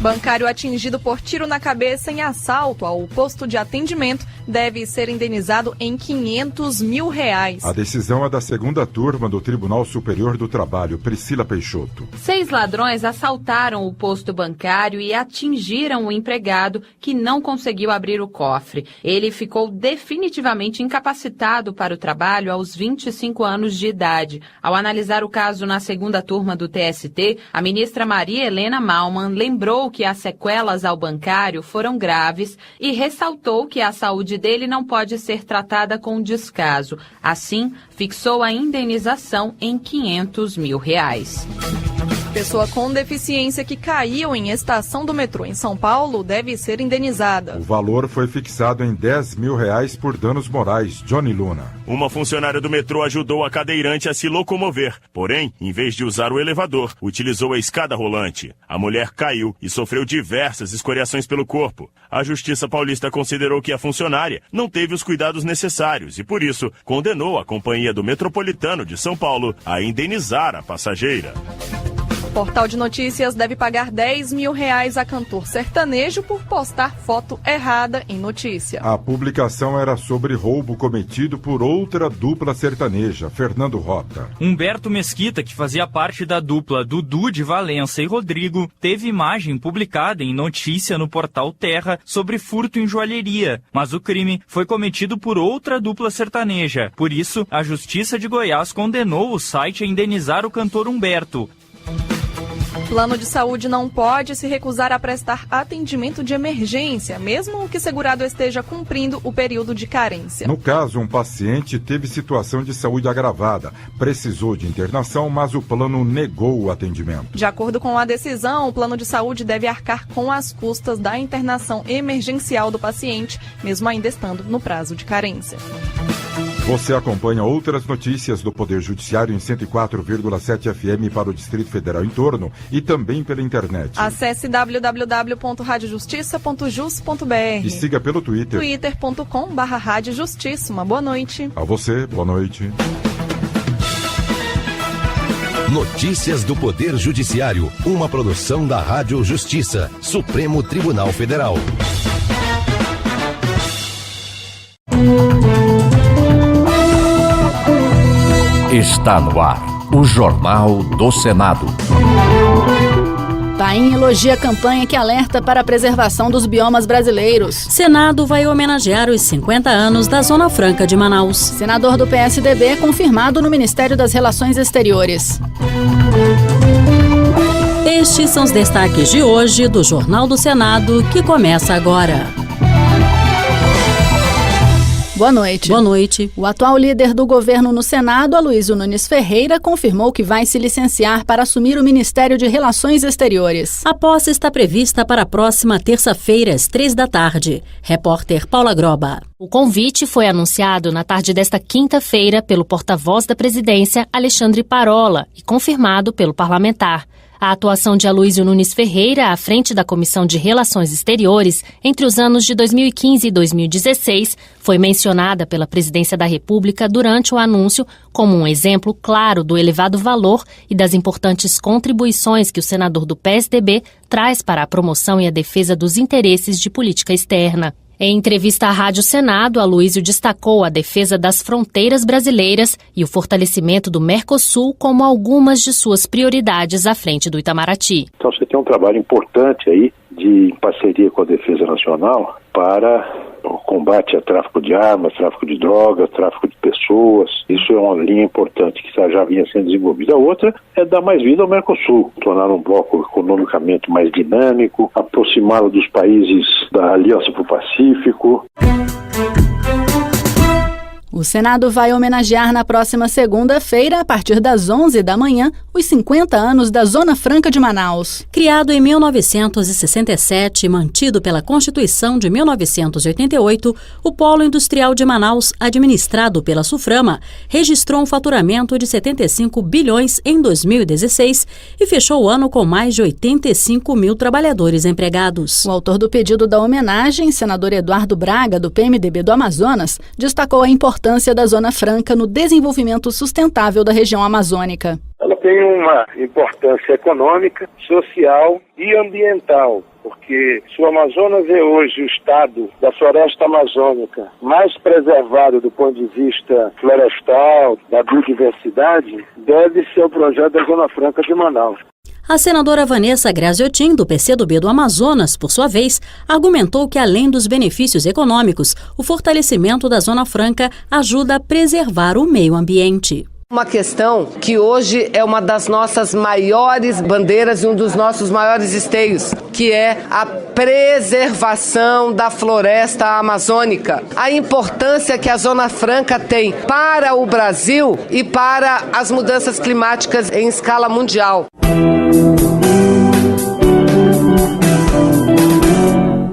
Bancário atingido por tiro na cabeça em assalto ao posto de atendimento deve ser indenizado em R$500 mil. A decisão é da segunda turma do Tribunal Superior do Trabalho, Priscila Peixoto. 6 ladrões assaltaram o posto bancário e atingiram o empregado que não conseguiu abrir o cofre. Ele ficou definitivamente incapacitado para o trabalho aos 25 anos de idade. Ao analisar o caso na segunda turma do TST, a ministra Maria Helena Malman lembrou que as sequelas ao bancário foram graves e ressaltou que a saúde dele não pode ser tratada com descaso. Assim, fixou a indenização em R$500 mil. Pessoa com deficiência que caiu em estação do metrô em São Paulo deve ser indenizada. O valor foi fixado em R$10 mil por danos morais. Johnny Luna. Uma funcionária do metrô ajudou a cadeirante a se locomover. Porém, em vez de usar o elevador, utilizou a escada rolante. A mulher caiu e sofreu diversas escoriações pelo corpo. A Justiça Paulista considerou que a funcionária não teve os cuidados necessários e, por isso, condenou a Companhia do Metropolitano de São Paulo a indenizar a passageira. Portal de notícias deve pagar R$10 mil a cantor sertanejo por postar foto errada em notícia. A publicação era sobre roubo cometido por outra dupla sertaneja, Fernando Rota. Humberto Mesquita, que fazia parte da dupla Dudu de Valença e Rodrigo, teve imagem publicada em notícia no portal Terra sobre furto em joalheria, mas o crime foi cometido por outra dupla sertaneja. Por isso, a Justiça de Goiás condenou o site a indenizar o cantor Humberto. Plano de saúde não pode se recusar a prestar atendimento de emergência, mesmo que o segurado esteja cumprindo o período de carência. No caso, um paciente teve situação de saúde agravada, precisou de internação, mas o plano negou o atendimento. De acordo com a decisão, o plano de saúde deve arcar com as custas da internação emergencial do paciente, mesmo ainda estando no prazo de carência. Você acompanha outras notícias do Poder Judiciário em 104,7 FM para o Distrito Federal em torno e também pela internet. Acesse www.radiojustiça.jus.br e siga pelo Twitter. twitter.com/radiojustiça. Uma boa noite. A você, boa noite. Notícias do Poder Judiciário, uma produção da Rádio Justiça, Supremo Tribunal Federal. Está no ar, o Jornal do Senado. Paim elogia a campanha que alerta para a preservação dos biomas brasileiros. Senado vai homenagear os 50 anos da Zona Franca de Manaus. Senador do PSDB confirmado no Ministério das Relações Exteriores. Estes são os destaques de hoje do Jornal do Senado, que começa agora. Boa noite. Boa noite. O atual líder do governo no Senado, Aloysio Nunes Ferreira, confirmou que vai se licenciar para assumir o Ministério de Relações Exteriores. A posse está prevista para a próxima terça-feira, às 15h. Repórter Paula Groba. O convite foi anunciado na tarde desta quinta-feira pelo porta-voz da presidência, Alexandre Parola, e confirmado pelo parlamentar. A atuação de Aloysio Nunes Ferreira à frente da Comissão de Relações Exteriores entre os anos de 2015 e 2016 foi mencionada pela Presidência da República durante o anúncio como um exemplo claro do elevado valor e das importantes contribuições que o senador do PSDB traz para a promoção e a defesa dos interesses de política externa. Em entrevista à Rádio Senado, Aloysio destacou a defesa das fronteiras brasileiras e o fortalecimento do Mercosul como algumas de suas prioridades à frente do Itamaraty. Então você tem um trabalho importante aí de parceria com a Defesa Nacional para o combate a tráfico de armas, tráfico de drogas, tráfico de pessoas. Isso é uma linha importante que já vinha sendo desenvolvida. A outra é dar mais vida ao Mercosul, tornar um bloco economicamente mais dinâmico, aproximá-lo dos países da Aliança para o Pacífico. O Senado vai homenagear na próxima segunda-feira, a partir das 11 da manhã, os 50 anos da Zona Franca de Manaus. Criado em 1967 e mantido pela Constituição de 1988, o Polo Industrial de Manaus, administrado pela Suframa, registrou um faturamento de 75 bilhões em 2016 e fechou o ano com mais de 85 mil trabalhadores empregados. O autor do pedido da homenagem, senador Eduardo Braga, do PMDB do Amazonas, destacou a importância da Zona Franca no desenvolvimento sustentável da região amazônica. Ela tem uma importância econômica, social e ambiental, porque se o Amazonas é hoje o estado da floresta amazônica mais preservado do ponto de vista florestal, da biodiversidade, deve ser o projeto da Zona Franca de Manaus. A senadora Vanessa Graziotin, do PCdoB do Amazonas, por sua vez, argumentou que, além dos benefícios econômicos, o fortalecimento da Zona Franca ajuda a preservar o meio ambiente. Uma questão que hoje é uma das nossas maiores bandeiras e um dos nossos maiores esteios, que é a preservação da floresta amazônica. A importância que a Zona Franca tem para o Brasil e para as mudanças climáticas em escala mundial.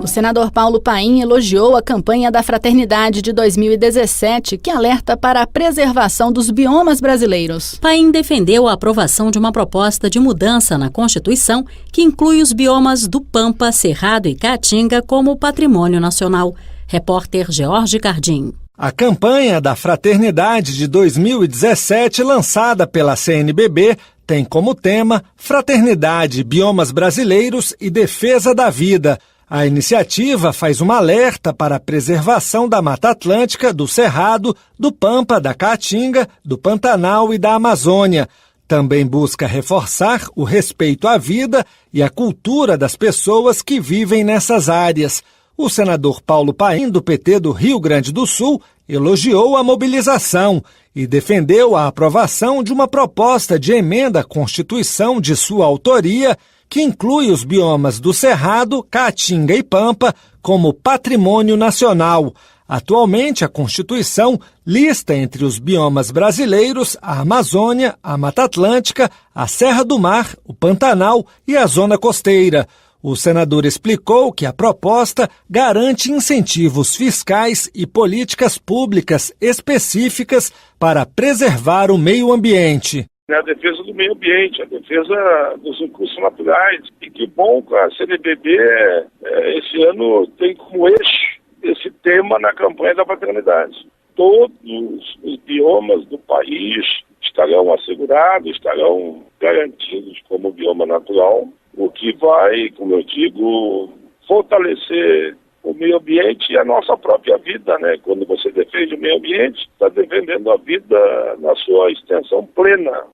O senador Paulo Paim elogiou a campanha da Fraternidade de 2017, que alerta para a preservação dos biomas brasileiros. Paim defendeu a aprovação de uma proposta de mudança na Constituição que inclui os biomas do Pampa, Cerrado e Caatinga como patrimônio nacional. Repórter George Cardim. A campanha da Fraternidade de 2017, lançada pela CNBB, tem como tema Fraternidade, Biomas Brasileiros e Defesa da Vida. A iniciativa faz um alerta para a preservação da Mata Atlântica, do Cerrado, do Pampa, da Caatinga, do Pantanal e da Amazônia. Também busca reforçar o respeito à vida e à cultura das pessoas que vivem nessas áreas. O senador Paulo Paim, do PT do Rio Grande do Sul, elogiou a mobilização e defendeu a aprovação de uma proposta de emenda à Constituição de sua autoria, que inclui os biomas do Cerrado, Caatinga e Pampa como patrimônio nacional. Atualmente, a Constituição lista entre os biomas brasileiros a Amazônia, a Mata Atlântica, a Serra do Mar, o Pantanal e a Zona Costeira. O senador explicou que a proposta garante incentivos fiscais e políticas públicas específicas para preservar o meio ambiente. A defesa do meio ambiente, a defesa dos recursos naturais. E que bom que a CNBB esse ano tem como eixo esse tema na campanha da fraternidade. Todos os biomas do país estarão assegurados, estarão garantidos como bioma natural, o que vai, como eu digo, fortalecer o meio ambiente e a nossa própria vida, né? Quando você defende o meio ambiente, está defendendo a vida na sua extensão plena.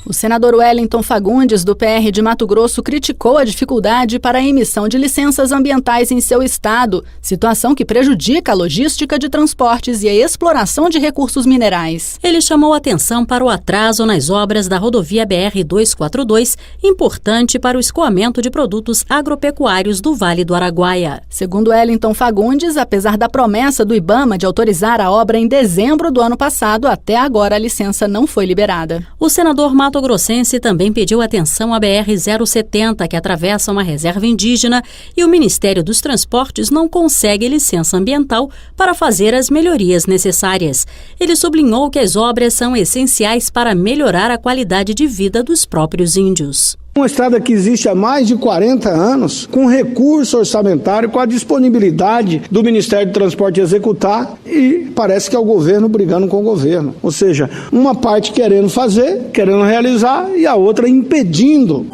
O senador Wellington Fagundes, do PR de Mato Grosso, criticou a dificuldade para a emissão de licenças ambientais em seu estado, situação que prejudica a logística de transportes e a exploração de recursos minerais. Ele chamou atenção para o atraso nas obras da rodovia BR-242, importante para o escoamento de produtos agropecuários do Vale do Araguaia. Segundo Wellington Fagundes, apesar da promessa do IBAMA de autorizar a obra em dezembro do ano passado, até agora a licença não foi liberada. O senador mato-grossense também pediu atenção à BR-070, que atravessa uma reserva indígena, e o Ministério dos Transportes não consegue licença ambiental para fazer as melhorias necessárias. Ele sublinhou que as obras são essenciais para melhorar a qualidade de vida dos próprios índios. Uma estrada que existe há mais de 40 anos, com recurso orçamentário, com a disponibilidade do Ministério do Transporte executar, e parece que é o governo brigando com o governo. Ou seja, uma parte querendo fazer, querendo realizar, e a outra impedindo.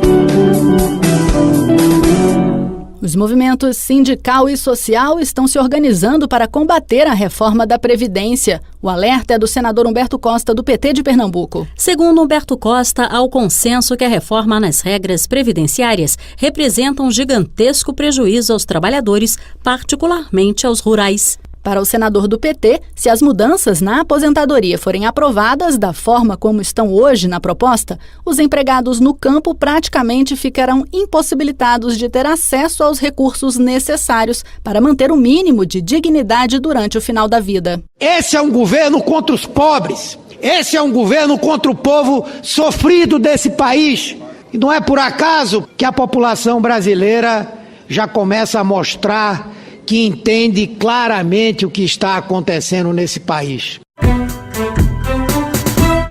Os movimentos sindical e social estão se organizando para combater a reforma da Previdência. O alerta é do senador Humberto Costa, do PT de Pernambuco. Segundo Humberto Costa, há o consenso que a reforma nas regras previdenciárias representa um gigantesco prejuízo aos trabalhadores, particularmente aos rurais. Para o senador do PT, se as mudanças na aposentadoria forem aprovadas da forma como estão hoje na proposta, os empregados no campo praticamente ficarão impossibilitados de ter acesso aos recursos necessários para manter o mínimo de dignidade durante o final da vida. Esse é um governo contra os pobres. Esse é um governo contra o povo sofrido desse país. E não é por acaso que a população brasileira já começa a mostrar que entende claramente o que está acontecendo nesse país.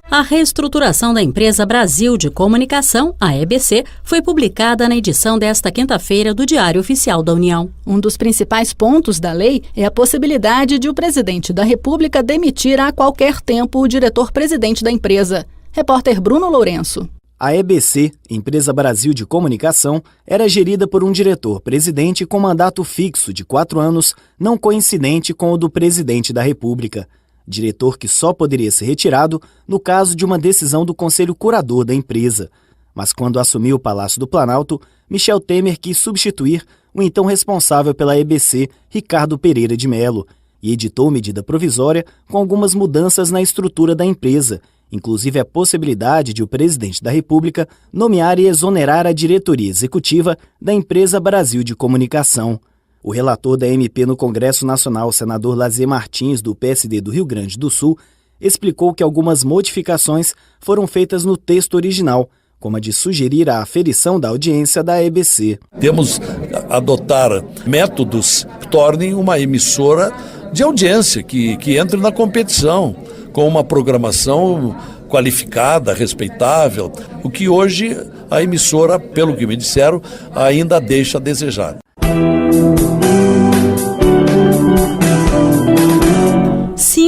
A reestruturação da Empresa Brasil de Comunicação, a EBC, foi publicada na edição desta quinta-feira do Diário Oficial da União. Um dos principais pontos da lei é a possibilidade de o presidente da República demitir a qualquer tempo o diretor-presidente da empresa. Repórter Bruno Lourenço. A EBC, Empresa Brasil de Comunicação, era gerida por um diretor-presidente com mandato fixo de 4 anos, não coincidente com o do presidente da República. Diretor que só poderia ser retirado no caso de uma decisão do Conselho Curador da empresa. Mas quando assumiu o Palácio do Planalto, Michel Temer quis substituir o então responsável pela EBC, Ricardo Pereira de Mello, e editou medida provisória com algumas mudanças na estrutura da empresa, inclusive a possibilidade de o presidente da República nomear e exonerar a diretoria executiva da Empresa Brasil de Comunicação. O relator da MP no Congresso Nacional, senador Lazier Martins, do PSD do Rio Grande do Sul, explicou que algumas modificações foram feitas no texto original, como a de sugerir a aferição da audiência da EBC. Temos a adotar métodos que tornem uma emissora de audiência, que entre na competição, com uma programação qualificada, respeitável, o que hoje a emissora, pelo que me disseram, ainda deixa a desejar.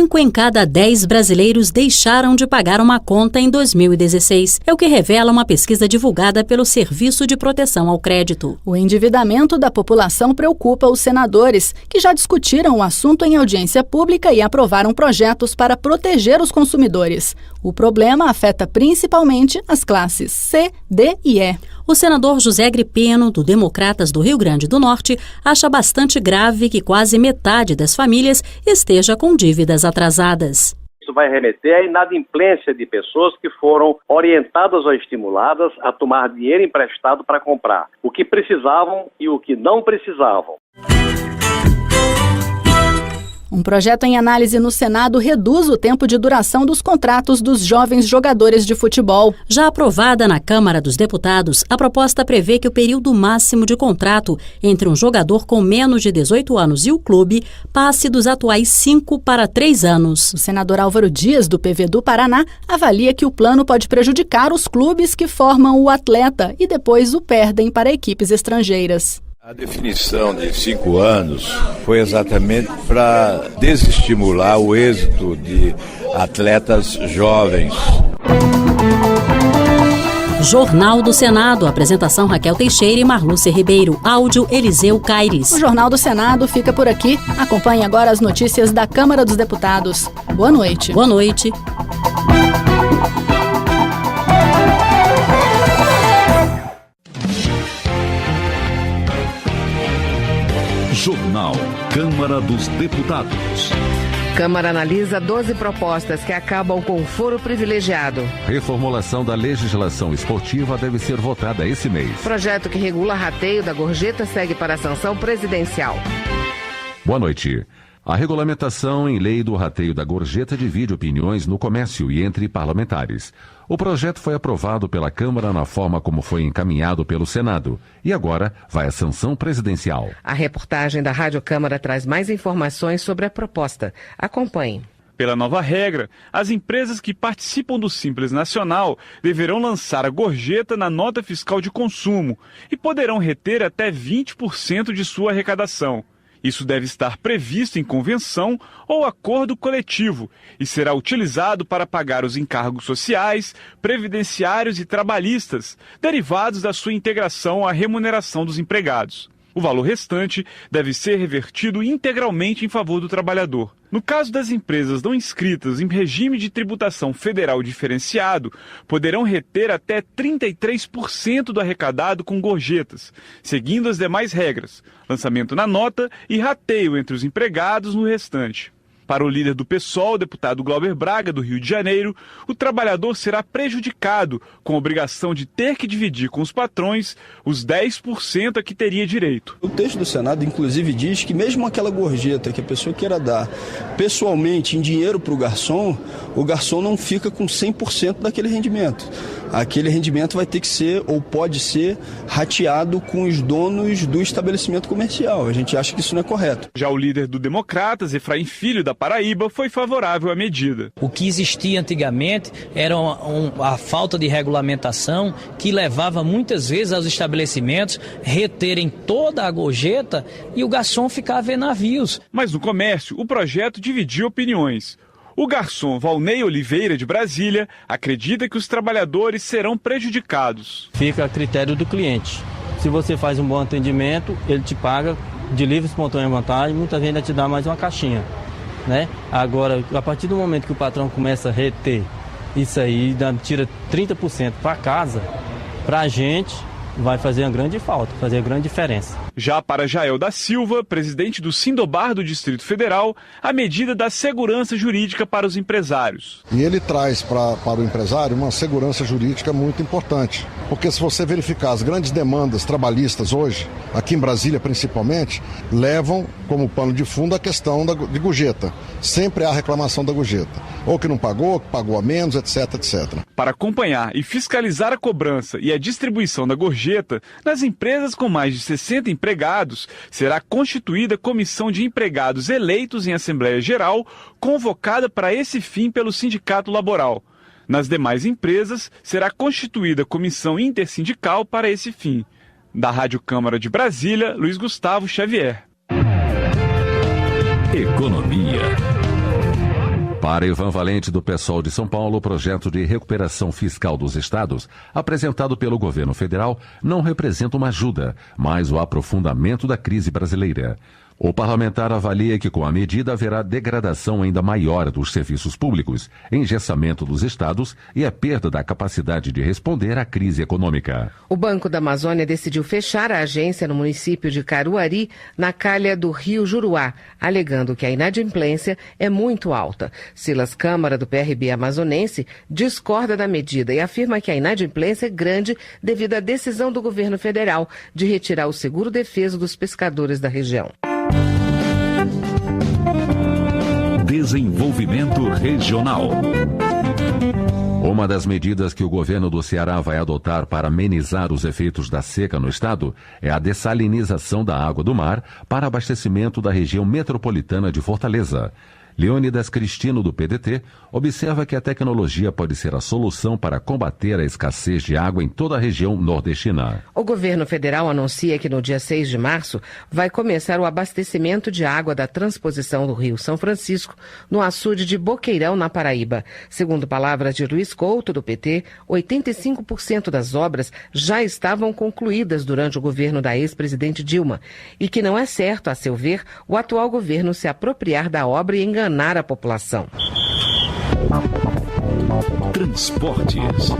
5 em cada 10 brasileiros deixaram de pagar uma conta em 2016. É o que revela uma pesquisa divulgada pelo Serviço de Proteção ao Crédito. O endividamento da população preocupa os senadores, que já discutiram o assunto em audiência pública e aprovaram projetos para proteger os consumidores. O problema afeta principalmente as classes C, D e E. O senador José Agripino, do Democratas do Rio Grande do Norte, acha bastante grave que quase metade das famílias esteja com dívidas atrasadas. Isso vai remeter à inadimplência de pessoas que foram orientadas ou estimuladas a tomar dinheiro emprestado para comprar o que precisavam e o que não precisavam. Um projeto em análise no Senado reduz o tempo de duração dos contratos dos jovens jogadores de futebol. Já aprovada na Câmara dos Deputados, a proposta prevê que o período máximo de contrato entre um jogador com menos de 18 anos e o clube passe dos atuais 5 para 3 anos. O senador Álvaro Dias, do PV do Paraná, avalia que o plano pode prejudicar os clubes que formam o atleta e depois o perdem para equipes estrangeiras. A definição de 5 anos foi exatamente para desestimular o êxito de atletas jovens. Jornal do Senado. Apresentação Raquel Teixeira e Marlúcia Ribeiro. Áudio Eliseu Caires. O Jornal do Senado fica por aqui. Acompanhe agora as notícias da Câmara dos Deputados. Boa noite. Boa noite. Jornal Câmara dos Deputados. Câmara analisa 12 propostas que acabam com o foro privilegiado. Reformulação da legislação esportiva deve ser votada esse mês. Projeto que regula rateio da gorjeta segue para a sanção presidencial. Boa noite. A regulamentação em lei do rateio da gorjeta divide opiniões no comércio e entre parlamentares. O projeto foi aprovado pela Câmara na forma como foi encaminhado pelo Senado e agora vai à sanção presidencial. A reportagem da Rádio Câmara traz mais informações sobre a proposta. Acompanhe. Pela nova regra, as empresas que participam do Simples Nacional deverão lançar a gorjeta na nota fiscal de consumo e poderão reter até 20% de sua arrecadação. Isso deve estar previsto em convenção ou acordo coletivo e será utilizado para pagar os encargos sociais, previdenciários e trabalhistas, derivados da sua integração à remuneração dos empregados. O valor restante deve ser revertido integralmente em favor do trabalhador. No caso das empresas não inscritas em regime de tributação federal diferenciado, poderão reter até 33% do arrecadado com gorjetas, seguindo as demais regras, lançamento na nota e rateio entre os empregados no restante. Para o líder do PSOL, deputado Glauber Braga, do Rio de Janeiro, o trabalhador será prejudicado com a obrigação de ter que dividir com os patrões os 10% a que teria direito. O texto do Senado, inclusive, diz que mesmo aquela gorjeta que a pessoa queira dar pessoalmente em dinheiro para o garçom não fica com 100% daquele rendimento. Aquele rendimento vai ter que ser ou pode ser rateado com os donos do estabelecimento comercial. A gente acha que isso não é correto. Já o líder do Democratas, Efraim Filho, da Paraíba, foi favorável à medida. O que existia antigamente era a falta de regulamentação que levava muitas vezes aos estabelecimentos reterem toda a gorjeta e o garçom ficar a ver navios. Mas no comércio, o projeto dividiu opiniões. O garçom Valnei Oliveira, de Brasília, acredita que os trabalhadores serão prejudicados. Fica a critério do cliente. Se você faz um bom atendimento, ele te paga de livre e espontânea vontade, muitas vezes ainda te dá mais uma caixinha, né? Agora, a partir do momento que o patrão começa a reter isso aí, tira 30% para casa, para a gente vai fazer uma grande falta, fazer uma grande diferença. Já para Jael da Silva, presidente do Sindobar do Distrito Federal, a medida dá segurança jurídica para os empresários. E ele traz para o empresário uma segurança jurídica muito importante, porque se você verificar as grandes demandas trabalhistas hoje, aqui em Brasília principalmente, levam como pano de fundo a questão de gorjeta. Sempre há reclamação da gorjeta, ou que não pagou, que pagou a menos, etc, etc. Para acompanhar e fiscalizar a cobrança e a distribuição da gorjeta, nas empresas com mais de 60 empregados, será constituída comissão de empregados eleitos em Assembleia Geral, convocada para esse fim pelo Sindicato Laboral. Nas demais empresas, será constituída comissão intersindical para esse fim. Da Rádio Câmara de Brasília, Luiz Gustavo Xavier. Economia. Para Ivan Valente, do PSOL de São Paulo, o projeto de recuperação fiscal dos estados, apresentado pelo governo federal, não representa uma ajuda, mas o aprofundamento da crise brasileira. O parlamentar avalia que com a medida haverá degradação ainda maior dos serviços públicos, engessamento dos estados e a perda da capacidade de responder à crise econômica. O Banco da Amazônia decidiu fechar a agência no município de Caruarí, na calha do rio Juruá, alegando que a inadimplência é muito alta. Silas Câmara, do PRB amazonense, discorda da medida e afirma que a inadimplência é grande devido à decisão do governo federal de retirar o seguro-defeso dos pescadores da região. Desenvolvimento regional. Uma das medidas que o governo do Ceará vai adotar para amenizar os efeitos da seca no estado é a dessalinização da água do mar para abastecimento da região metropolitana de Fortaleza. Leônidas Cristino, do PDT, observa que a tecnologia pode ser a solução para combater a escassez de água em toda a região nordestina. O governo federal anuncia que no dia 6 de março vai começar o abastecimento de água da transposição do Rio São Francisco no açude de Boqueirão, na Paraíba. Segundo palavras de Luiz Couto, do PT, 85% das obras já estavam concluídas durante o governo da ex-presidente Dilma e que não é certo, a seu ver, o atual governo se apropriar da obra e enganar a população. Transportes.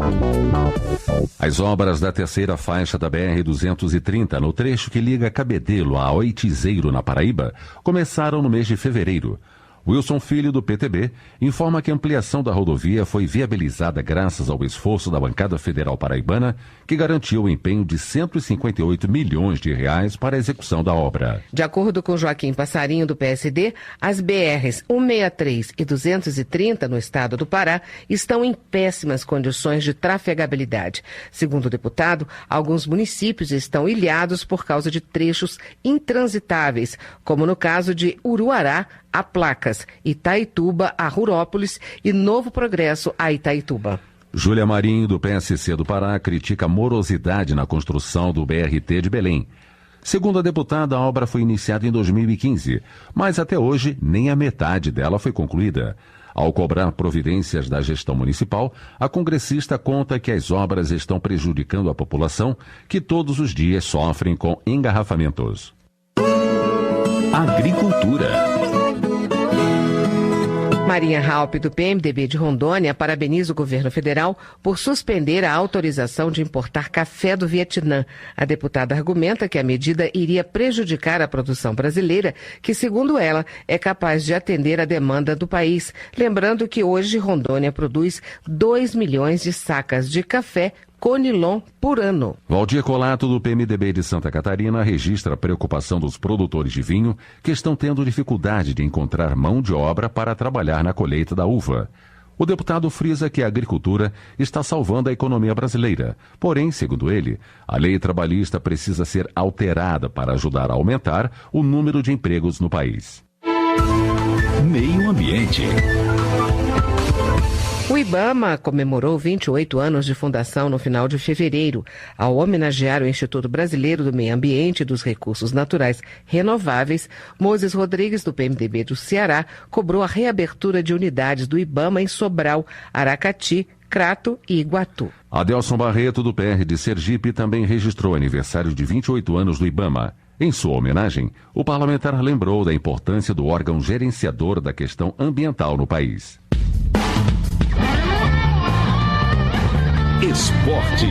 As obras da terceira faixa da BR-230, no trecho que liga Cabedelo a Oitizeiro, na Paraíba, começaram no mês de fevereiro. Wilson Filho, do PTB, informa que a ampliação da rodovia foi viabilizada graças ao esforço da bancada federal paraibana, que garantiu o empenho de 158 milhões de reais para a execução da obra. De acordo com Joaquim Passarinho, do PSD, as BRs 163 e 230 no estado do Pará estão em péssimas condições de trafegabilidade. Segundo o deputado, alguns municípios estão ilhados por causa de trechos intransitáveis, como no caso de Uruará a Placas, Itaituba a Rurópolis e Novo Progresso a Itaituba. Júlia Marinho, do PSC do Pará, critica a morosidade na construção do BRT de Belém. Segundo a deputada, a obra foi iniciada em 2015, mas até hoje nem a metade dela foi concluída. Ao cobrar providências da gestão municipal, a congressista conta que as obras estão prejudicando a população, que todos os dias sofrem com engarrafamentos. Agricultura. Marinha Halp, do PMDB de Rondônia, parabeniza o governo federal por suspender a autorização de importar café do Vietnã. A deputada argumenta que a medida iria prejudicar a produção brasileira, que, segundo ela, é capaz de atender a demanda do país. Lembrando que hoje Rondônia produz 2 milhões de sacas de café Conilon por ano. Valdir Colato, do PMDB de Santa Catarina, registra a preocupação dos produtores de vinho que estão tendo dificuldade de encontrar mão de obra para trabalhar na colheita da uva. O deputado frisa que a agricultura está salvando a economia brasileira. Porém, segundo ele, a lei trabalhista precisa ser alterada para ajudar a aumentar o número de empregos no país. Meio Ambiente. O IBAMA comemorou 28 anos de fundação no final de fevereiro. Ao homenagear o Instituto Brasileiro do Meio Ambiente e dos Recursos Naturais Renováveis, Moses Rodrigues, do PMDB do Ceará, cobrou a reabertura de unidades do IBAMA em Sobral, Aracati, Crato e Iguatu. Adelson Barreto, do PR de Sergipe, também registrou o aniversário de 28 anos do IBAMA. Em sua homenagem, o parlamentar lembrou da importância do órgão gerenciador da questão ambiental no país. Esporte.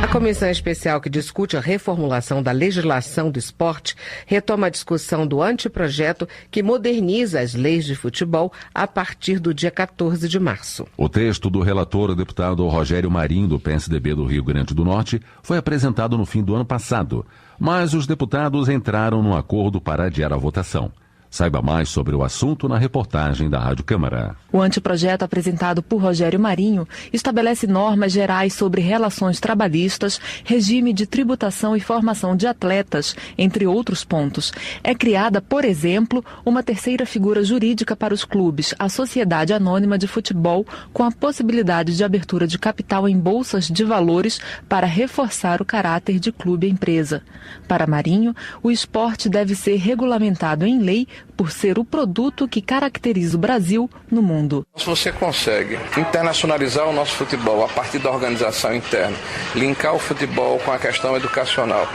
A comissão especial que discute a reformulação da legislação do esporte retoma a discussão do anteprojeto que moderniza as leis de futebol a partir do dia 14 de março. O texto do relator, o deputado Rogério Marinho, do PSDB do Rio Grande do Norte, foi apresentado no fim do ano passado, mas os deputados entraram num acordo para adiar a votação. Saiba mais sobre o assunto na reportagem da Rádio Câmara. O anteprojeto apresentado por Rogério Marinho estabelece normas gerais sobre relações trabalhistas, regime de tributação e formação de atletas, entre outros pontos. É criada, por exemplo, uma terceira figura jurídica para os clubes, a Sociedade Anônima de Futebol, com a possibilidade de abertura de capital em bolsas de valores para reforçar o caráter de clube-empresa. Para Marinho, o esporte deve ser regulamentado em lei por ser o produto que caracteriza o Brasil no mundo. Se você consegue internacionalizar o nosso futebol a partir da organização interna, linkar o futebol com a questão educacional,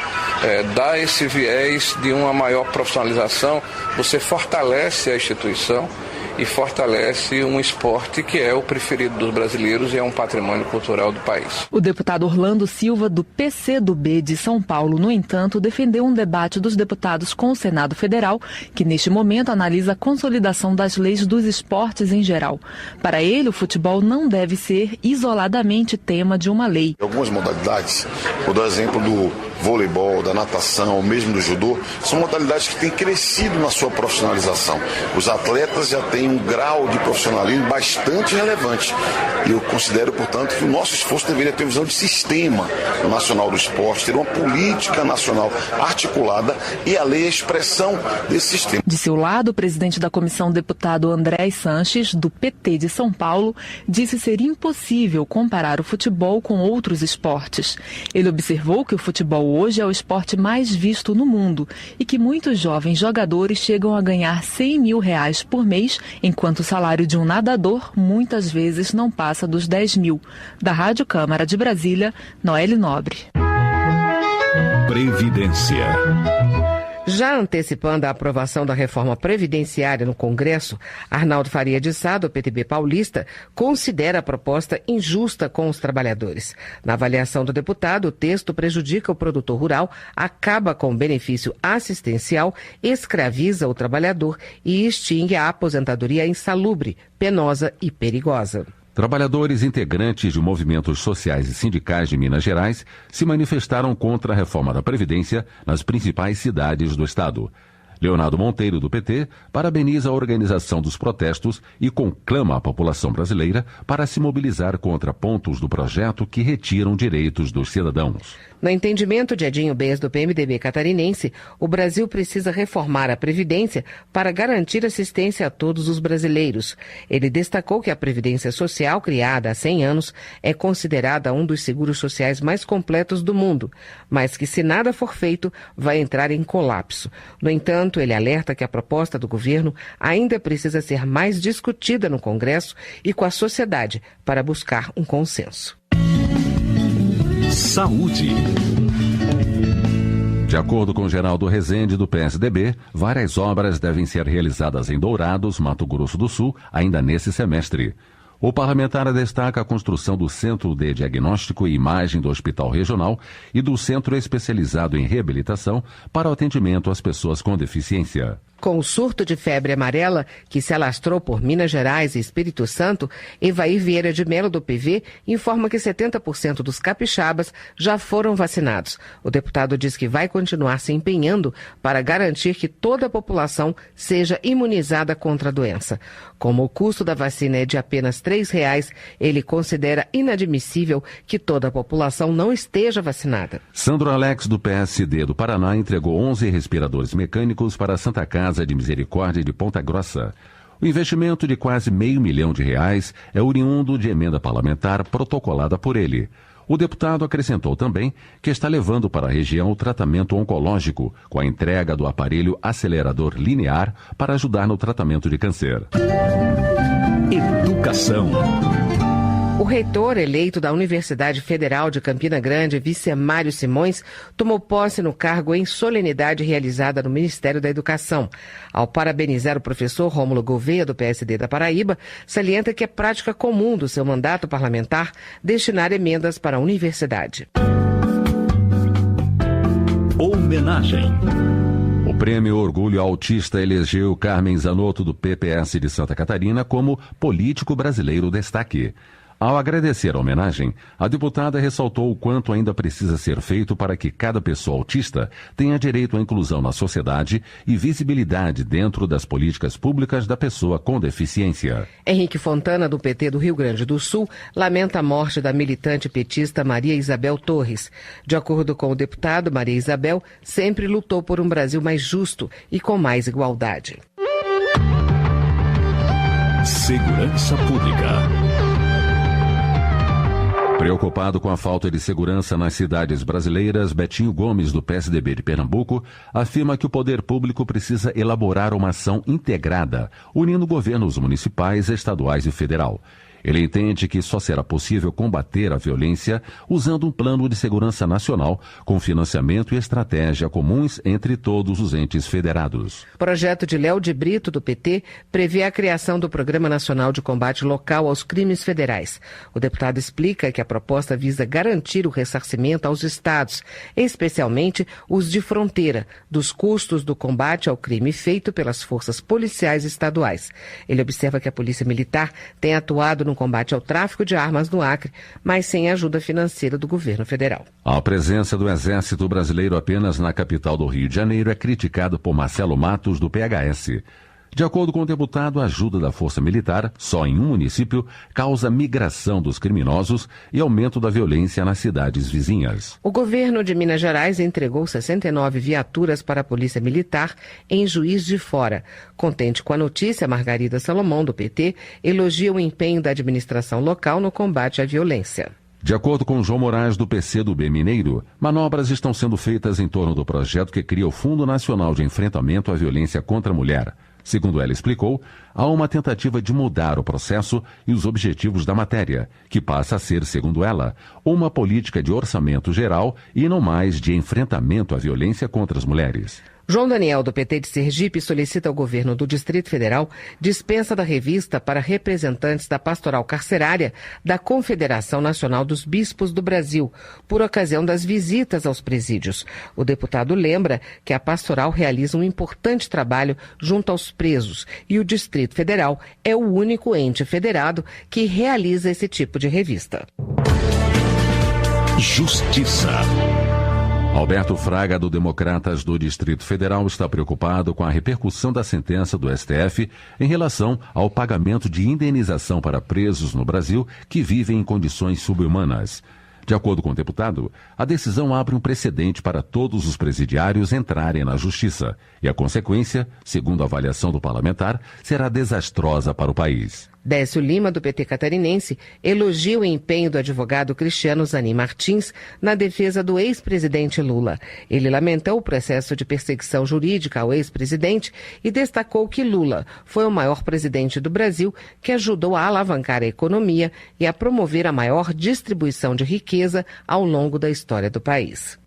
dar esse viés de uma maior profissionalização, você fortalece a instituição e fortalece um esporte que é o preferido dos brasileiros e é um patrimônio cultural do país. O deputado Orlando Silva, do PCdoB de São Paulo, no entanto, defendeu um debate dos deputados com o Senado Federal, que neste momento analisa a consolidação das leis dos esportes em geral. Para ele, o futebol não deve ser isoladamente tema de uma lei. Algumas modalidades, vou dar exemplo do voleibol, da natação, mesmo do judô, são modalidades que têm crescido na sua profissionalização. Os atletas já têm um grau de profissionalismo bastante relevante. E eu considero, portanto, que o nosso esforço deveria ter visão de sistema nacional do esporte, ter uma política nacional articulada e a lei é a expressão desse sistema. De seu lado, o presidente da comissão, deputado André Sanches, do PT de São Paulo, disse ser impossível comparar o futebol com outros esportes. Ele observou que o futebol hoje é o esporte mais visto no mundo e que muitos jovens jogadores chegam a ganhar R$100 mil por mês, enquanto o salário de um nadador muitas vezes não passa dos 10 mil. Da Rádio Câmara de Brasília, Noelle Nobre. Previdência. Já antecipando a aprovação da reforma previdenciária no Congresso, Arnaldo Faria de Sá, do PTB paulista, considera a proposta injusta com os trabalhadores. Na avaliação do deputado, o texto prejudica o produtor rural, acaba com o benefício assistencial, escraviza o trabalhador e extingue a aposentadoria insalubre, penosa e perigosa. Trabalhadores integrantes de movimentos sociais e sindicais de Minas Gerais se manifestaram contra a reforma da Previdência nas principais cidades do estado. Leonardo Monteiro, do PT, parabeniza a organização dos protestos e conclama a população brasileira para se mobilizar contra pontos do projeto que retiram direitos dos cidadãos. No entendimento de Edinho Bez, do PMDB catarinense, o Brasil precisa reformar a Previdência para garantir assistência a todos os brasileiros. Ele destacou que a Previdência Social, criada há 100 anos, é considerada um dos seguros sociais mais completos do mundo, mas que, se nada for feito, vai entrar em colapso. No entanto, ele alerta que a proposta do governo ainda precisa ser mais discutida no Congresso e com a sociedade para buscar um consenso. Saúde. De acordo com Geraldo Rezende, do PSDB, várias obras devem ser realizadas em Dourados, Mato Grosso do Sul, ainda nesse semestre. O parlamentar destaca a construção do Centro de Diagnóstico e Imagem do Hospital Regional e do Centro Especializado em Reabilitação para o atendimento às pessoas com deficiência. Com o surto de febre amarela que se alastrou por Minas Gerais e Espírito Santo, Evair Vieira de Melo, do PV, informa que 70% dos capixabas já foram vacinados. O deputado diz que vai continuar se empenhando para garantir que toda a população seja imunizada contra a doença. Como o custo da vacina é de apenas R$3, ele considera inadmissível que toda a população não esteja vacinada. Sandro Alex, do PSD do Paraná, entregou 11 respiradores mecânicos para a Santa Casa de Misericórdia de Ponta Grossa. O investimento de quase R$500 mil é oriundo de emenda parlamentar protocolada por ele. O deputado acrescentou também que está levando para a região o tratamento oncológico, com a entrega do aparelho acelerador linear para ajudar no tratamento de câncer. Educação. O reitor eleito da Universidade Federal de Campina Grande, Vicemário Simões, tomou posse no cargo em solenidade realizada no Ministério da Educação. Ao parabenizar o professor Rômulo Gouveia, do PSD da Paraíba, salienta que é prática comum do seu mandato parlamentar destinar emendas para a universidade. Homenagem. O Prêmio Orgulho Autista elegeu Carmen Zanotto, do PPS de Santa Catarina, como político brasileiro destaque. Ao agradecer a homenagem, a deputada ressaltou o quanto ainda precisa ser feito para que cada pessoa autista tenha direito à inclusão na sociedade e visibilidade dentro das políticas públicas da pessoa com deficiência. Henrique Fontana, do PT do Rio Grande do Sul, lamenta a morte da militante petista Maria Isabel Torres. De acordo com o deputado, Maria Isabel sempre lutou por um Brasil mais justo e com mais igualdade. Segurança Pública. Preocupado com a falta de segurança nas cidades brasileiras, Betinho Gomes, do PSDB de Pernambuco, afirma que o poder público precisa elaborar uma ação integrada, unindo governos municipais, estaduais e federal. Ele entende que só será possível combater a violência usando um plano de segurança nacional com financiamento e estratégia comuns entre todos os entes federados. O projeto de Léo de Brito, do PT, prevê a criação do Programa Nacional de Combate Local aos Crimes Federais. O deputado explica que a proposta visa garantir o ressarcimento aos estados, especialmente os de fronteira, dos custos do combate ao crime feito pelas forças policiais estaduais. Ele observa que a Polícia Militar tem atuado no combate ao tráfico de armas no Acre, mas sem ajuda financeira do governo federal. A presença do Exército Brasileiro apenas na capital do Rio de Janeiro é criticada por Marcelo Matos, do PHS. De acordo com o deputado, a ajuda da Força Militar, só em um município, causa migração dos criminosos e aumento da violência nas cidades vizinhas. O governo de Minas Gerais entregou 69 viaturas para a Polícia Militar em Juiz de Fora. Contente com a notícia, Margarida Salomão, do PT, elogia o empenho da administração local no combate à violência. De acordo com João Moraes, do PCdoB Mineiro, manobras estão sendo feitas em torno do projeto que cria o Fundo Nacional de Enfrentamento à Violência contra a Mulher. Segundo ela explicou, há uma tentativa de mudar o processo e os objetivos da matéria, que passa a ser, segundo ela, uma política de orçamento geral e não mais de enfrentamento à violência contra as mulheres. João Daniel, do PT de Sergipe, solicita ao governo do Distrito Federal dispensa da revista para representantes da pastoral carcerária da Confederação Nacional dos Bispos do Brasil, por ocasião das visitas aos presídios. O deputado lembra que a pastoral realiza um importante trabalho junto aos presos e o Distrito Federal é o único ente federado que realiza esse tipo de revista. Justiça. Alberto Fraga, do Democratas do Distrito Federal, está preocupado com a repercussão da sentença do STF em relação ao pagamento de indenização para presos no Brasil que vivem em condições subhumanas. De acordo com o deputado, a decisão abre um precedente para todos os presidiários entrarem na justiça e a consequência, segundo a avaliação do parlamentar, será desastrosa para o país. Décio Lima, do PT catarinense, elogia o empenho do advogado Cristiano Zanin Martins na defesa do ex-presidente Lula. Ele lamentou o processo de perseguição jurídica ao ex-presidente e destacou que Lula foi o maior presidente do Brasil que ajudou a alavancar a economia e a promover a maior distribuição de riqueza ao longo da história do país.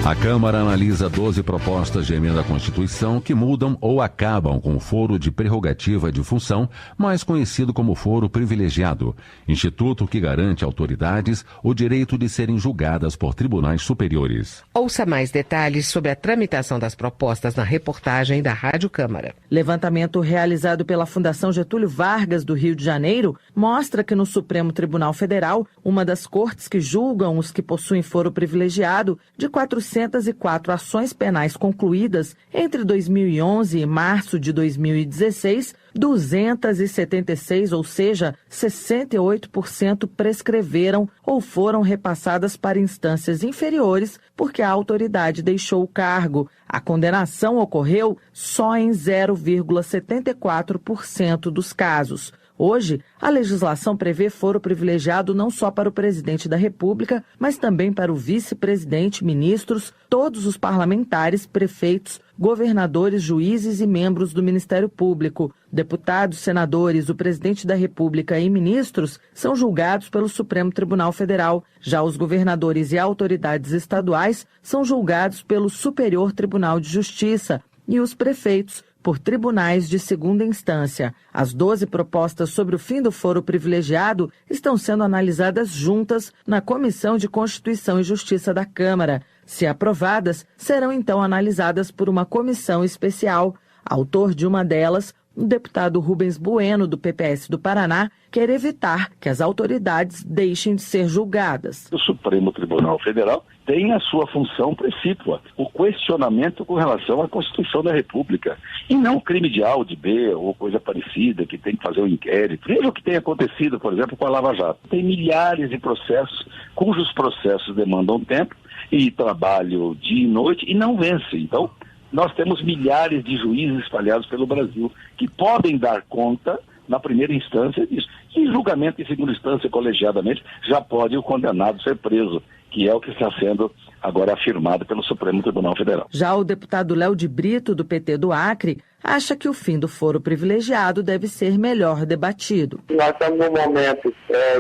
A Câmara analisa 12 propostas de emenda à Constituição que mudam ou acabam com o foro de prerrogativa de função, mais conhecido como foro privilegiado, instituto que garante a autoridades o direito de serem julgadas por tribunais superiores. Ouça mais detalhes sobre a tramitação das propostas na reportagem da Rádio Câmara. Levantamento realizado pela Fundação Getúlio Vargas do Rio de Janeiro mostra que no Supremo Tribunal Federal, uma das cortes que julgam os que possuem foro privilegiado, de 404 ações penais concluídas entre 2011 e março de 2016, 276, ou seja, 68% prescreveram ou foram repassadas para instâncias inferiores porque a autoridade deixou o cargo. A condenação ocorreu só em 0,74% dos casos. Hoje, a legislação prevê foro privilegiado não só para o presidente da República, mas também para o vice-presidente, ministros, todos os parlamentares, prefeitos, governadores, juízes e membros do Ministério Público. Deputados, senadores, o presidente da República e ministros são julgados pelo Supremo Tribunal Federal. Já os governadores e autoridades estaduais são julgados pelo Superior Tribunal de Justiça e os prefeitos por tribunais de segunda instância. As 12 propostas sobre o fim do foro privilegiado estão sendo analisadas juntas na Comissão de Constituição e Justiça da Câmara. Se aprovadas, serão então analisadas por uma comissão especial. Autor de uma delas, o deputado Rubens Bueno, do PPS do Paraná, quer evitar que as autoridades deixem de ser julgadas. O Supremo Tribunal Federal tem a sua função precípua, o questionamento com relação à Constituição da República, e não crime de A ou de B ou coisa parecida, que tem que fazer um inquérito. Veja o que tem acontecido, por exemplo, com a Lava Jato. Tem milhares de processos, cujos processos demandam tempo e trabalho dia e noite e não vencem. Então, nós temos milhares de juízes espalhados pelo Brasil que podem dar conta na primeira instância disso. E em julgamento em segunda instância, colegiadamente, já pode o condenado ser preso, que é o que está sendo agora afirmado pelo Supremo Tribunal Federal. Já o deputado Léo de Brito, do PT do Acre, acha que o fim do foro privilegiado deve ser melhor debatido. Nós estamos num momento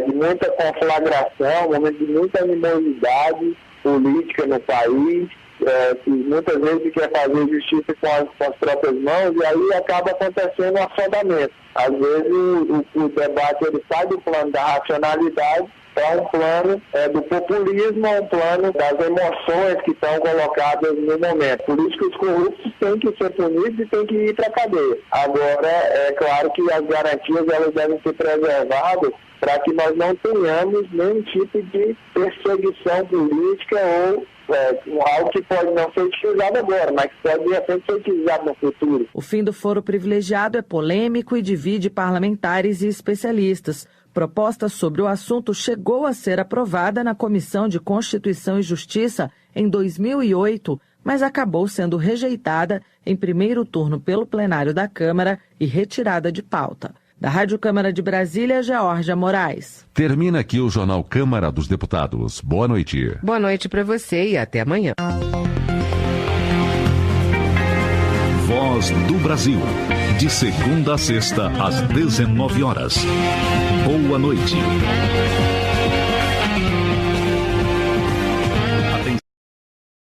de muita conflagração, um momento de muita animosidade política no país, que muitas vezes quer fazer justiça com as próprias mãos e aí acaba acontecendo um afundamento. Às vezes o debate ele sai do plano da racionalidade para um plano do populismo, um plano das emoções que estão colocadas no momento. Por isso que os corruptos têm que ser punidos e têm que ir para a cadeia. Agora, é claro que as garantias elas devem ser preservadas para que nós não tenhamos nenhum tipo de perseguição política ou algo que pode não ser utilizado agora, mas que pode de repente ser utilizado no futuro. O fim do foro privilegiado é polêmico e divide parlamentares e especialistas. Proposta sobre o assunto chegou a ser aprovada na Comissão de Constituição e Justiça em 2008, mas acabou sendo rejeitada em primeiro turno pelo plenário da Câmara e retirada de pauta. Da Rádio Câmara de Brasília, Geórgia Moraes. Termina aqui o Jornal Câmara dos Deputados. Boa noite. Boa noite para você e até amanhã. Voz do Brasil. De segunda a sexta, às 19 horas. Boa noite.